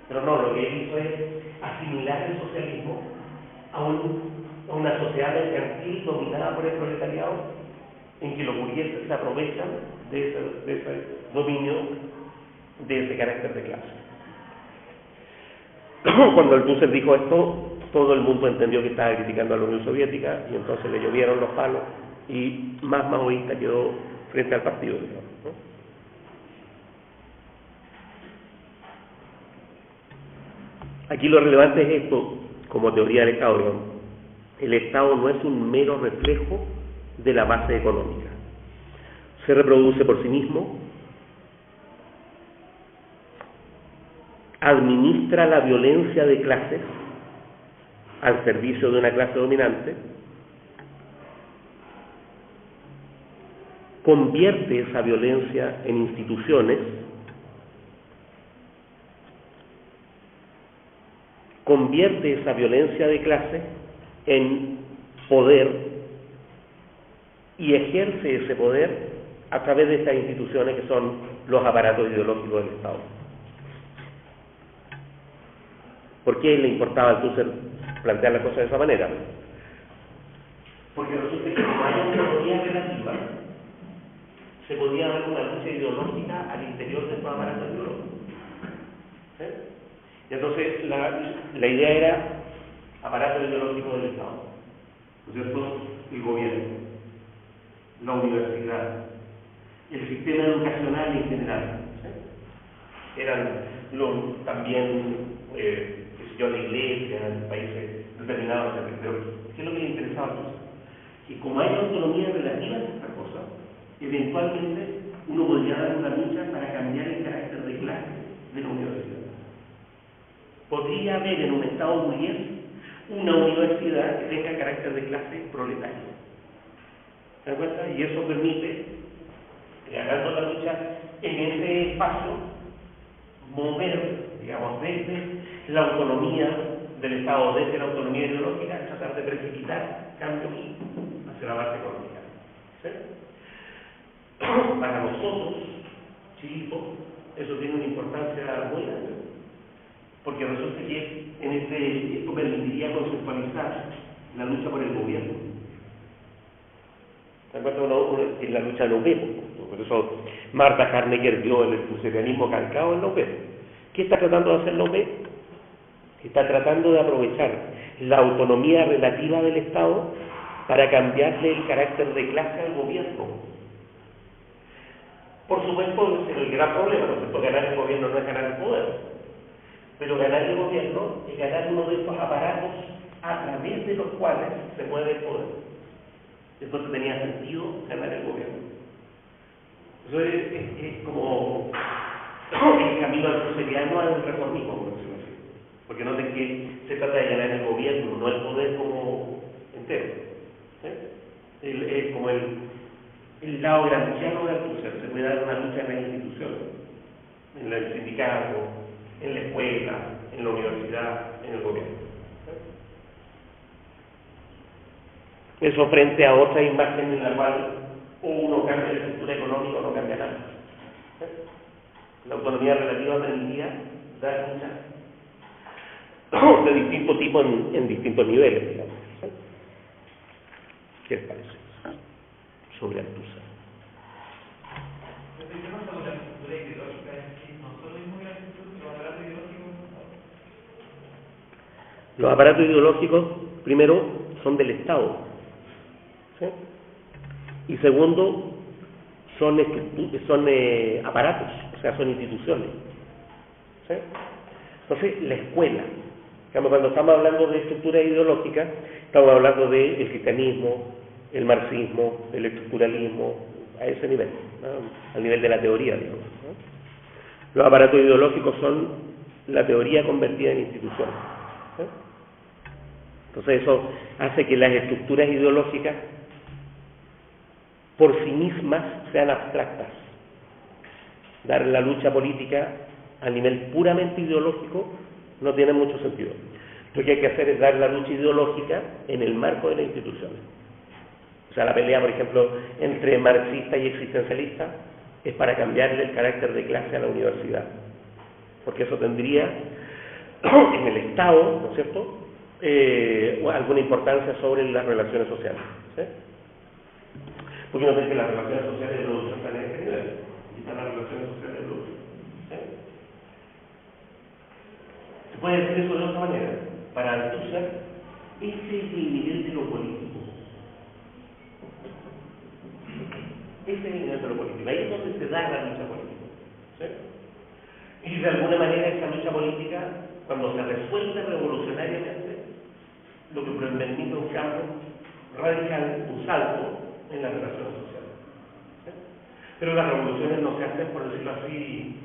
Pero no, lo que él hizo es asimilar el socialismo a una sociedad mercantil dominada por el proletariado, en que los burgueses se aprovechan de ese dominio, de ese carácter de clase. Cuando Althusser dijo esto, todo el mundo entendió que estaba criticando a la Unión Soviética, y entonces le llovieron los palos y más maoísta quedó frente al partido, digamos, ¿no? Aquí lo relevante es esto, como teoría del Estado, digamos. El Estado no es un mero reflejo de la base económica. Se reproduce por sí mismo, administra la violencia de clases al servicio de una clase dominante, convierte esa violencia en instituciones, convierte esa violencia de clase en poder y ejerce ese poder a través de estas instituciones que son los aparatos ideológicos del Estado. ¿Por qué le importaba a Althusser plantear las cosas de esa manera? Porque resulta que como hay autonomía relativa, se podía dar una lucha ideológica al interior de estos aparatos ideológicos. ¿Sí? Y entonces la idea era aparato ideológico del Estado, ¿no es cierto? El gobierno, la universidad, el sistema educacional en general, ¿sí? Eran también la iglesia en países determinados, pero ¿qué es lo que le interesaba a todos? Que como hay autonomía relativa en estas cosas, eventualmente uno podría dar una lucha para cambiar el carácter de clase de la universidad. Podría haber en un Estado burgués una universidad que tenga carácter de clase proletario. ¿Se dan cuenta? Y eso permite, ganando la lucha en ese espacio, mover, digamos, desde la autonomía del Estado, desde la autonomía ideológica, tratar de precipitar cambios hacia la base económica. ¿Sí? Para nosotros, chilitos, eso tiene una importancia muy grande, porque resulta que esto permitiría conceptualizar la lucha por el gobierno. ¿Se acuerdan? En la lucha de los vemos? Por eso Martha Harnecker vio el socialismo calcado en los vemos. ¿Qué está tratando de hacer López? Está tratando de aprovechar la autonomía relativa del Estado para cambiarle el carácter de clase al gobierno. Por supuesto, es el gran problema, ¿no es cierto? Ganar el gobierno no es ganar el poder, pero ganar el gobierno es ganar uno de estos aparatos a través de los cuales se mueve el poder. Entonces tenía sentido ganar el gobierno. Eso es como el camino althuseriano al reformismo, por decirlo así. Porque noten que se trata de ganar el gobierno, no el poder como entero. ¿Sí? Es como el lado gramsciano de Althusser. Se puede dar una lucha en las instituciones, en el sindicato, en la escuela, en la universidad, en el gobierno. ¿Sí? Eso frente a otra imagen en la cual o uno cambia la estructura económica o no cambia nada. La autonomía relativa permitía dar lucha de distinto tipo en distintos niveles, digamos. ¿Qué les parece? Sobre Althusser. El tema sobre la estructura ideológica es que no solo es muy los aparatos ideológicos. Los aparatos ideológicos, primero, son del Estado, ¿sí? Y segundo, son aparatos, o sea, son instituciones, ¿sí? Entonces, la escuela, cuando estamos hablando de estructura ideológica, estamos hablando del cristianismo, el marxismo, el estructuralismo, a ese nivel, ¿no? Al nivel de la teoría, digamos, ¿no? Los aparatos ideológicos son la teoría convertida en instituciones, ¿sí? Entonces eso hace que las estructuras ideológicas por sí mismas sean abstractas. Dar la lucha política a nivel puramente ideológico no tiene mucho sentido. Lo que hay que hacer es dar la lucha ideológica en el marco de las instituciones. O sea, la pelea, por ejemplo, entre marxista y existencialista es para cambiarle el carácter de clase a la universidad. Porque eso tendría en el Estado, ¿no es cierto?, alguna importancia sobre las relaciones sociales, ¿sí? Porque no sé que las relaciones sociales de producción están en este nivel, y están las relaciones sociales de producción, ¿sí? Se puede decir eso de otra manera. Para Althusser, ese es el nivel de lo político. Ese es el nivel de lo político. Ahí es donde se da la lucha política, ¿sí? Y de alguna manera esa lucha política, cuando se resuelve revolucionariamente, lo que permite un cambio radical, un salto en las relaciones sociales, ¿sí? Pero las revoluciones no se hacen, por decirlo así,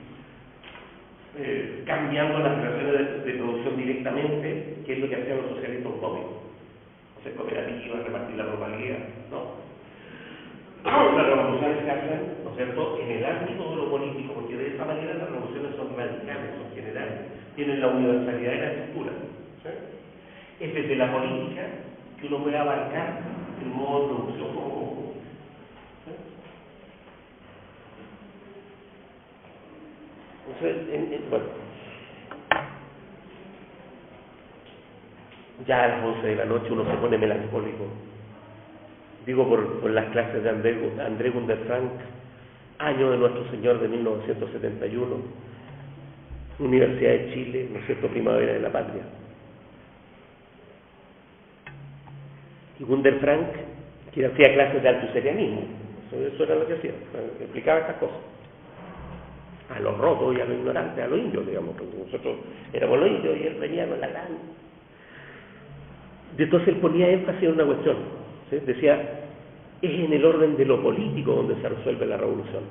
cambiando las relaciones de producción directamente, que es lo que hacían los socialistas utópicos, hacer cooperativas, repartir la propiedad, ¿no? Las revoluciones se hacen, ¿no es cierto?, en el ámbito de lo político, porque de esa manera las revoluciones son radicales, son generales, tienen la universalidad de la estructura, ¿sí? Es desde la política que uno puede abarcar el modo de producción como, ¿sí? Entonces, bueno, ya a las 11 de la noche uno se pone melancólico. Digo por las clases de André Gunder Frank, año de Nuestro Señor de 1971, Universidad de Chile, ¿no es cierto?, Primavera de la Patria. Y Gunder Frank, que hacía clases de altuserianismo, eso era lo que hacía, explicaba estas cosas. A los rotos y a los ignorantes, a los indios, digamos, porque nosotros éramos los indios y él venía con la gran. Entonces él ponía énfasis en una cuestión, ¿sí? Decía, es en el orden de lo político donde se resuelve la revolución.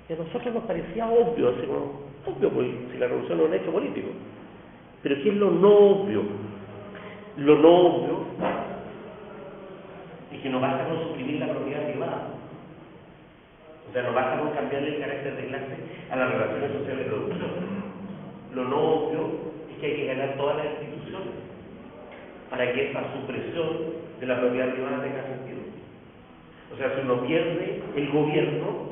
Y a nosotros nos parecía obvio, así como, obvio, pues, si la revolución es un hecho político. Pero ¿qué es lo no obvio? Lo no obvio es que no basta con suprimir la propiedad privada. O sea, no basta con cambiarle el carácter de clase a las relaciones sociales de producción. Lo no obvio es que hay que ganar todas las instituciones para que esa supresión de la propiedad privada tenga sentido. O sea, si uno pierde el gobierno,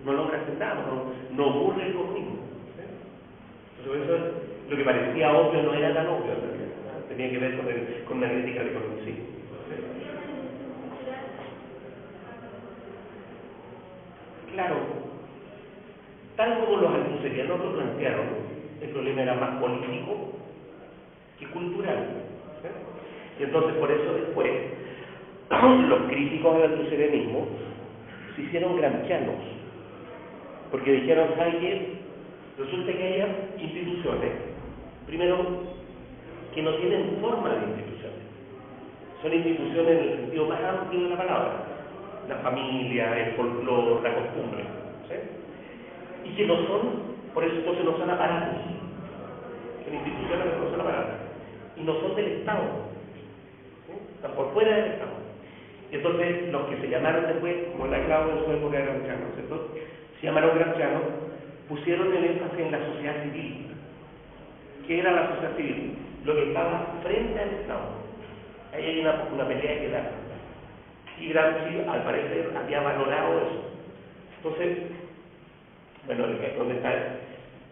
no logra hacer nada, no ocurre el comunismo, ¿sí? Entonces, eso es, lo que parecía obvio no era tan obvio, ¿sí? Tenía que ver con una crítica del economicismo, ¿sí? Claro, tal como los altuserianos lo plantearon, el problema era más político que cultural, ¿sí? Y entonces por eso después los críticos del altuserianismo se hicieron gramscianos, porque dijeron, ¿sabe qué? Resulta que hay instituciones, primero, que no tienen forma de instituciones, son instituciones en el sentido más amplio de la palabra, la familia, el folclore, la costumbre, ¿sí? Y que no son, por eso entonces no son aparatos, son instituciones que no son aparatos, y no son del Estado, ¿sí? Están por fuera del Estado. Y entonces los que se llamaron después, como la Clau en su época eran gramscianos, ¿cierto?, se llamaron gramscianos, pusieron el énfasis en la sociedad civil. ¿Qué era la sociedad civil? Lo que estaba frente al Estado. Ahí hay una pelea que dar. Y Gramsci, al parecer, había valorado eso. Entonces, bueno, ¿dónde está?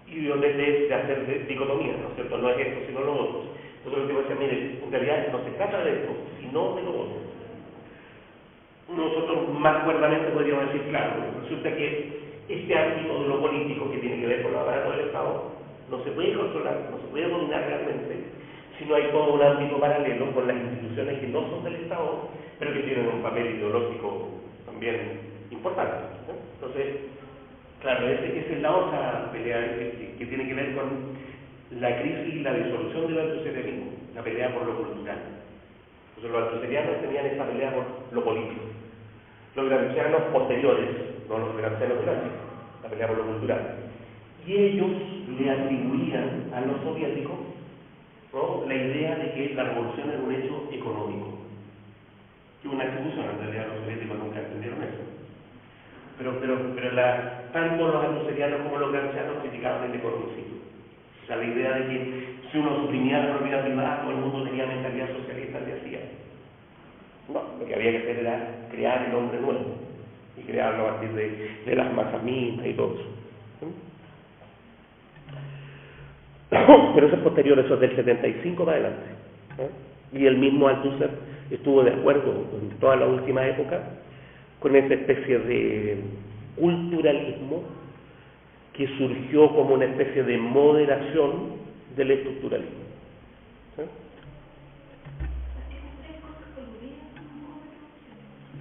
Y donde es de hacer dicotomía, ¿no es cierto? No es esto, sino lo otro. Entonces, lo que decía, mire, en realidad no se trata de esto, sino de lo otro. Nosotros más cuerdamente podríamos decir, claro, resulta que este ámbito de lo político que tiene que ver con los aparatos del Estado no se puede controlar, no se puede dominar realmente, si no hay todo un ámbito paralelo con las instituciones que no son del Estado, pero que tienen un papel ideológico también importante, ¿no? Entonces, claro, esa es la otra pelea que tiene que ver con la crisis y la disolución del altuserianismo, la pelea por lo cultural. Entonces los altuserianos tenían esta pelea por lo político. Los gramscianos posteriores, no los gramscianos clásicos, la pelea por lo cultural. Y ellos le atribuían a los soviéticos, ¿no?, la idea de que la revolución era un hecho económico. Que una atribución, en realidad los soviéticos nunca entendieron eso. Pero tanto los altuserianos como los gramscianos criticaban el economicismo. O sea, la idea de que si uno suprimía la propiedad privada, todo el mundo tenía mentalidad socialista al día siguiente. No, lo que había que hacer era crear el hombre nuevo y crearlo a partir de las masas mismas y todo eso. Pero eso es posterior, eso es del 75 para adelante, ¿no? Y el mismo Althusser estuvo de acuerdo en toda la última época con esa especie de culturalismo que surgió como una especie de moderación del estructuralismo, ¿sí?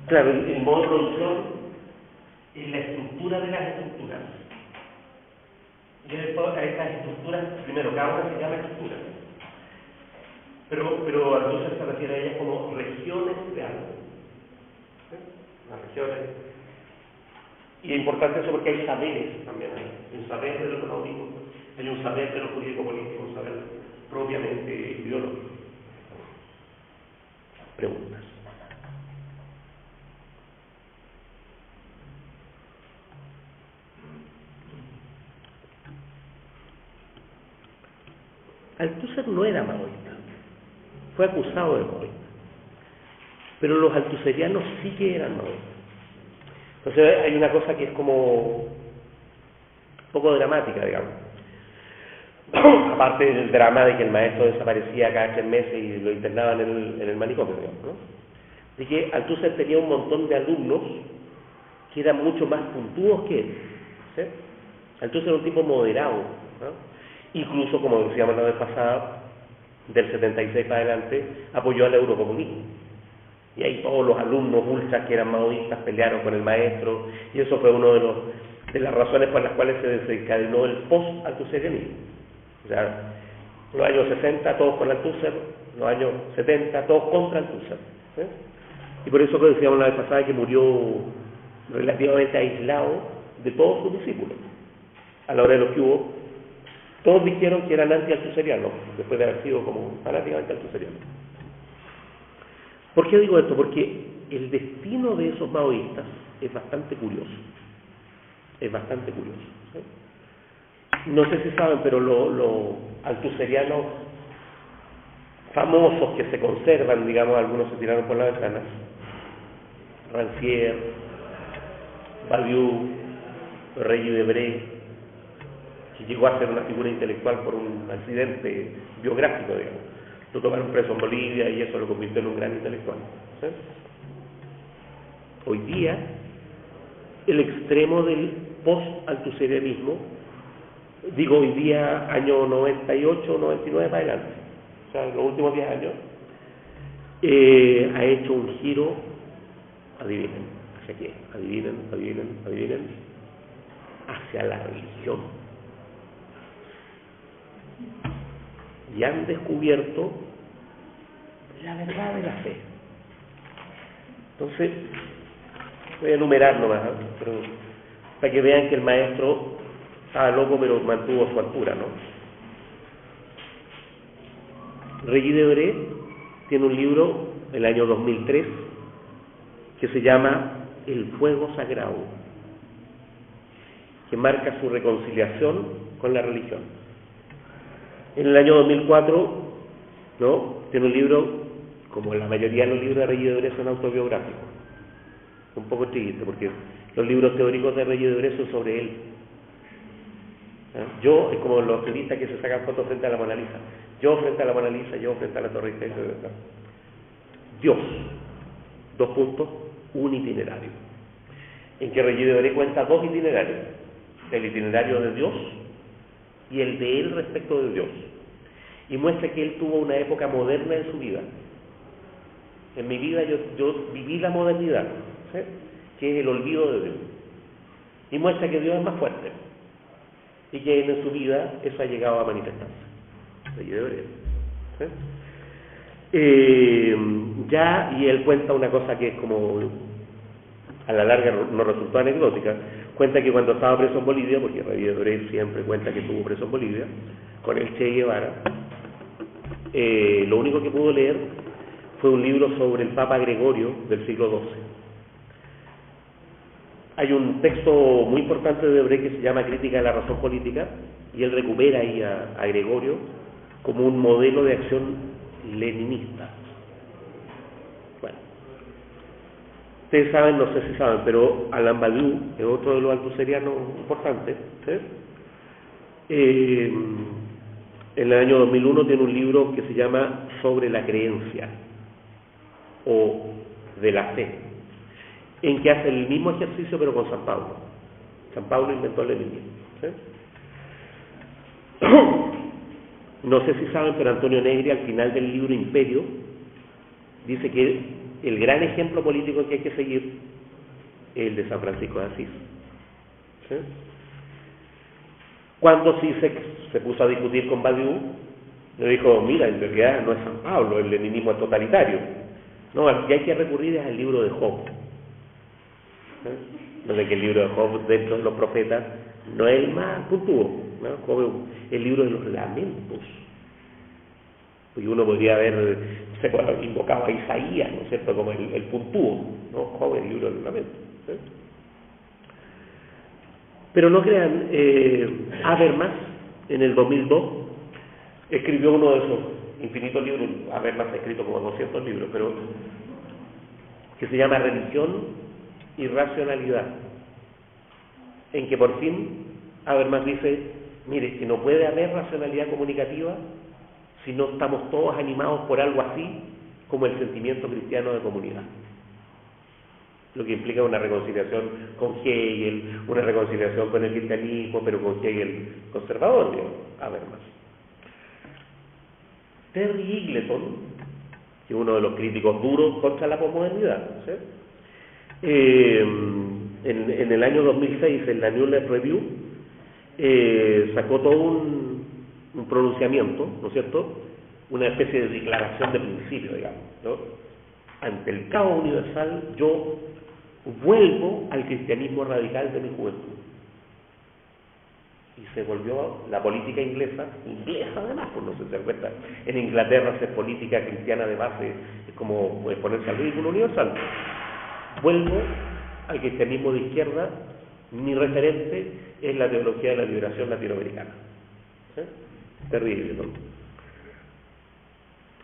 Claro, el modo de producción es la estructura de las estructuras. Y a estas estructuras, primero, cada una se llama estructura. Pero entonces se refiere a ellas como regiones de algo. ¿Sí? Las regiones. Y es importante eso porque hay saberes también ahí. Hay un saber de lo económico, hay un saber de lo jurídico-político, un saber propiamente ideológico. Preguntas. Althusser no era maoísta, fue acusado de maoísta, pero los althuserianos sí que eran maoístas. Entonces hay una cosa que es como un poco dramática, digamos. Aparte del drama de que el maestro desaparecía cada 3 meses y lo internaban en el manicomio, digamos, ¿no? De que Althusser tenía un montón de alumnos que eran mucho más puntudos que él, ¿sí? Althusser era un tipo moderado, ¿no? Incluso, como decíamos la vez pasada, del 76 para adelante, apoyó al eurocomunismo. Y ahí todos los alumnos ultras que eran maoístas pelearon con el maestro, y eso fue una de las razones por las cuales se desencadenó el post-althuserianismo. O sea, los años 60 todos con Althusser, los años 70 todos contra Althusser, ¿sí? Y por eso que decíamos la vez pasada que murió relativamente aislado de todos sus discípulos. A la hora de los que hubo, todos dijeron que eran anti-althuserianos, después de haber sido como fanáticamente althuserianos. ¿Por qué digo esto? Porque el destino de esos maoístas es bastante curioso. Es bastante curioso, ¿sí? No sé si saben, pero los althuserianos famosos que se conservan, digamos, algunos se tiraron por la ventana: Rancière, Badiou, Regis Debray, que llegó a ser una figura intelectual por un accidente biográfico, digamos. Lo tomaron preso en Bolivia y eso lo convirtió en un gran intelectual, ¿sí? Hoy día, el extremo del post-althuserianismo, digo hoy día, año 98, 99 para adelante, o sea, en los últimos 10 años, ha hecho un giro, adivinen, ¿hacia qué? Adivinen, hacia la religión. Y han descubierto la verdad de la fe. Entonces, voy a enumerar nomás, pero para que vean que el maestro estaba loco, pero mantuvo su altura, ¿no? Regis Debray tiene un libro del año 2003 que se llama El fuego sagrado, que marca su reconciliación con la religión. En el año 2004, ¿no?, tiene un libro, como la mayoría de los libros de Regis Debray son autobiográficos, un poco triste, porque los libros teóricos de Reyes de Oret son sobre él. Yo, es como los turistas que se sacan fotos frente a la Mona Lisa. Yo frente a la Mona Lisa, yo frente a la Torre Eiffel. Dios, dos puntos, un itinerario. En que Reyes de Oret cuenta dos itinerarios: el itinerario de Dios y el de él respecto de Dios. Y muestra que él tuvo una época moderna en su vida. En mi vida yo viví la modernidad, ¿sí?, que es el olvido de Dios. Y muestra que Dios es más fuerte. Y que en su vida eso ha llegado a manifestarse. Reyes de Oret, ¿sí? Y él cuenta una cosa que es como, a la larga no resultó anecdótica. Cuenta que cuando estaba preso en Bolivia, porque Reyes de Oret siempre cuenta que estuvo preso en Bolivia, con el Che Guevara, lo único que pudo leer fue un libro sobre el Papa Gregorio del siglo XII. Hay un texto muy importante de Oret que se llama Crítica de la razón política, y él recupera ahí a Gregorio como un modelo de acción leninista. Bueno, ustedes saben, no sé si saben, pero Alain Badiou es otro de los altuserianos importantes, ¿sí? En el año 2001 tiene un libro que se llama Sobre la creencia o de la fe, en que hace el mismo ejercicio pero con San Pablo. San Pablo inventó el leninismo, ¿sí? No sé si saben, pero Antonio Negri al final del libro Imperio dice que el gran ejemplo político que hay que seguir es el de San Francisco de Asís, ¿sí? Cuando sí se puso a discutir con Badiou, le dijo: mira, en realidad no es San Pablo, el leninismo es totalitario. No, al que hay que recurrir es al libro de Job. Donde que el libro de Job, dentro de los profetas, no es el más puntuo, ¿no? Job es el libro de los lamentos. Y uno podría haber invocado a Isaías, ¿no es cierto?, como el puntúo, ¿no? Job es el libro de los lamentos, ¿sí? Pero no crean, Habermas, en el 2002, escribió uno de esos infinitos libros. Habermas ha escrito como 200 libros, pero que se llama Religión y Racionalidad, en que por fin Habermas dice: mire, que no puede haber racionalidad comunicativa si no estamos todos animados por algo así como el sentimiento cristiano de comunidad, lo que implica una reconciliación con Hegel, una reconciliación con el cristianismo, pero con Hegel conservador, digamos, Habermas. Terry Eagleton, que es uno de los críticos duros contra la posmodernidad, ¿sí?, en el año 2006, en la Newlet Review, sacó todo un pronunciamiento, ¿no es cierto?, una especie de declaración de principio, digamos, ¿no? Ante el caos universal, yo vuelvo al cristianismo radical de mi juventud. Y se volvió la política inglesa además, pues no se da cuenta. En Inglaterra hacer política cristiana de base es como ponerse al ridículo universal. Vuelvo al cristianismo de izquierda, mi referente es la teología de la liberación latinoamericana. ¿Sí? Terrible, ¿no?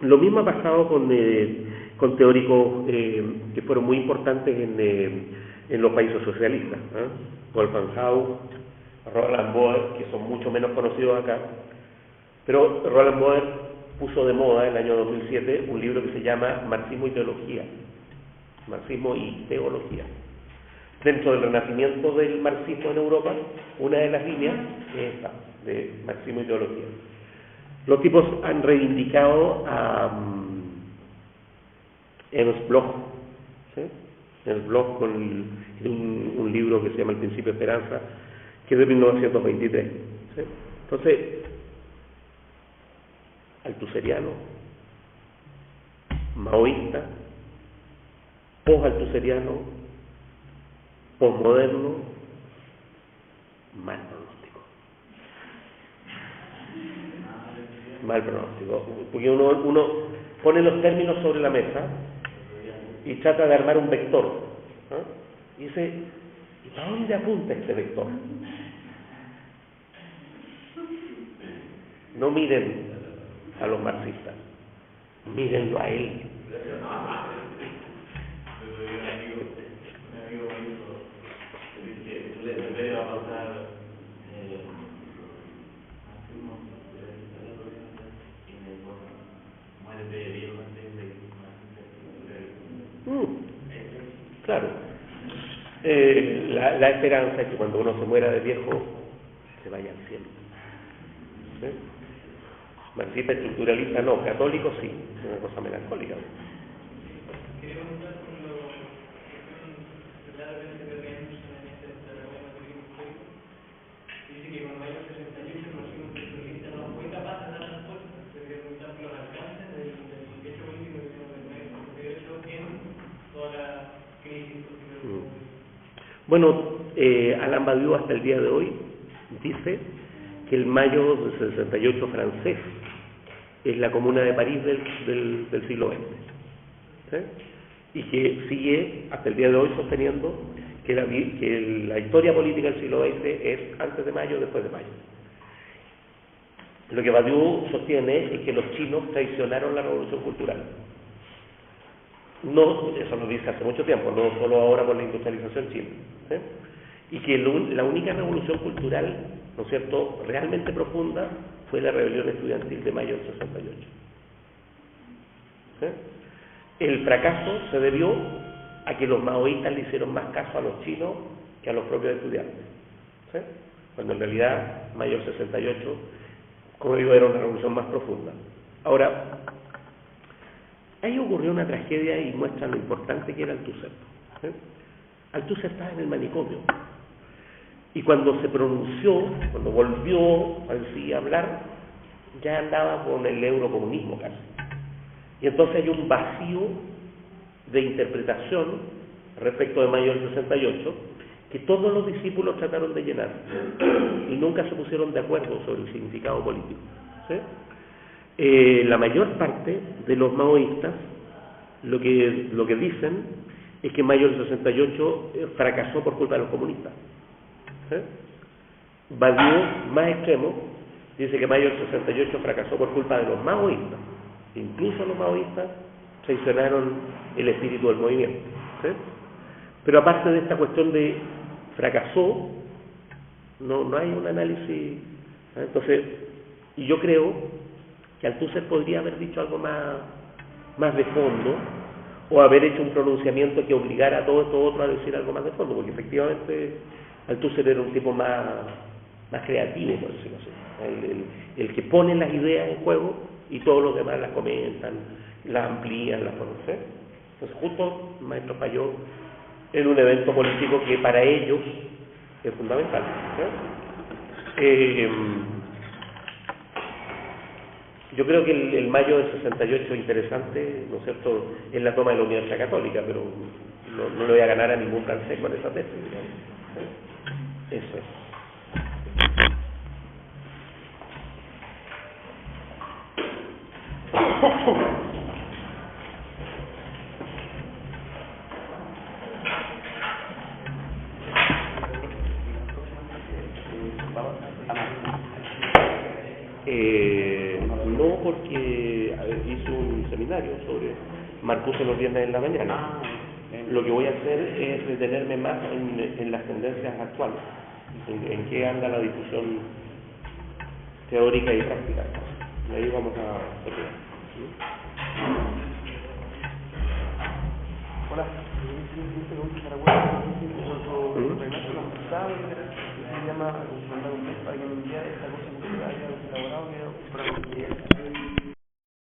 Lo mismo ha pasado con teóricos que fueron muy importantes en los países socialistas, ¿eh? Wolfgang Haug, Roland Boer, que son mucho menos conocidos acá, pero Roland Boer puso de moda en el año 2007 un libro que se llama Marxismo y Teología. Marxismo y Teología. Dentro del renacimiento del marxismo en Europa, una de las líneas es esta, de Marxismo y Teología. Los tipos han reivindicado a Ernst Bloch, ¿sí? Ernst Bloch con un libro que se llama El Principio de Esperanza, que es de 1923. ¿Sí? Entonces, altuseriano, maoísta, post-altuseriano, postmoderno, mal pronóstico. Mal pronóstico, porque uno pone los términos sobre la mesa y trata de armar un vector, ¿no? Y dice: ¿y a dónde apunta este vector? No miren a los marxistas, mírenlo a él. Claro. La esperanza es que cuando uno se muera de viejo, se vaya al cielo. ¿Sí? Marxista estructuralista no, católico sí, es una cosa melancólica. Quería preguntar por lo que claramente permeamos en este tratado de materialismo histórico. Dice que con mayo 68 el marxismo estructuralista no fue capaz de dar respuesta. Se quería preguntar por los alcances del hecho político que tenemos del medio, porque de hecho tiene toda la crisis posterior. Bueno, Alain Badiou hasta el día de hoy dice que el mayo del 68 francés es la Comuna de París del siglo XX, ¿sí? Y que sigue hasta el día de hoy sosteniendo que la historia política del siglo XX es antes de mayo, después de mayo. Lo que Badiou sostiene es que los chinos traicionaron la revolución cultural. No, eso lo dice hace mucho tiempo, no solo ahora con la industrialización china, ¿sí? Y que la única revolución cultural, ¿no es cierto?, realmente profunda fue la rebelión estudiantil de mayo del 68. ¿Sí? El fracaso se debió a que los maoístas le hicieron más caso a los chinos que a los propios estudiantes, ¿sí? Cuando en realidad mayo del 68, como digo, era una revolución más profunda. Ahora, ahí ocurrió una tragedia y muestra lo importante que era Althusser. ¿Sí? Althusser estaba en el manicomio y cuando se pronunció, cuando volvió a hablar, ya andaba con el eurocomunismo casi. Y entonces hay un vacío de interpretación respecto de mayo del 68 que todos los discípulos trataron de llenar y nunca se pusieron de acuerdo sobre el significado político. ¿Sí? La mayor parte de los maoístas lo que dicen es que mayo del 68 fracasó por culpa de los comunistas. ¿Sí? Badiou, más extremo, dice que mayo del 68 fracasó por culpa de los maoístas. Incluso los maoístas traicionaron el espíritu del movimiento. ¿Sí? Pero aparte de esta cuestión de fracasó, no hay un análisis. ¿Sí? Entonces, y yo creo que Althusser podría haber dicho algo más de fondo, o haber hecho un pronunciamiento que obligara a todos estos otros a decir algo más de fondo, porque efectivamente Althusser era un tipo más creativo, por decirlo así, el que pone las ideas en juego y todos los demás las comentan, las amplían, las conocen. Entonces justo el maestro falló en un evento político que para ellos es fundamental. ¿Sí? Yo creo que el mayo del 68 es interesante, ¿no es cierto?, es la toma de la Universidad Católica, pero no le voy a ganar a ningún francés con esa tesis, digamos. Eso es. No, porque hice un seminario sobre Marcuse los viernes en la mañana. Lo que voy a hacer es detenerme más en las tendencias actuales, en qué anda la discusión teórica y práctica. Y ahí vamos a terminar. Hola, se llama, para que me envíe esta cosa que se haya elaborado,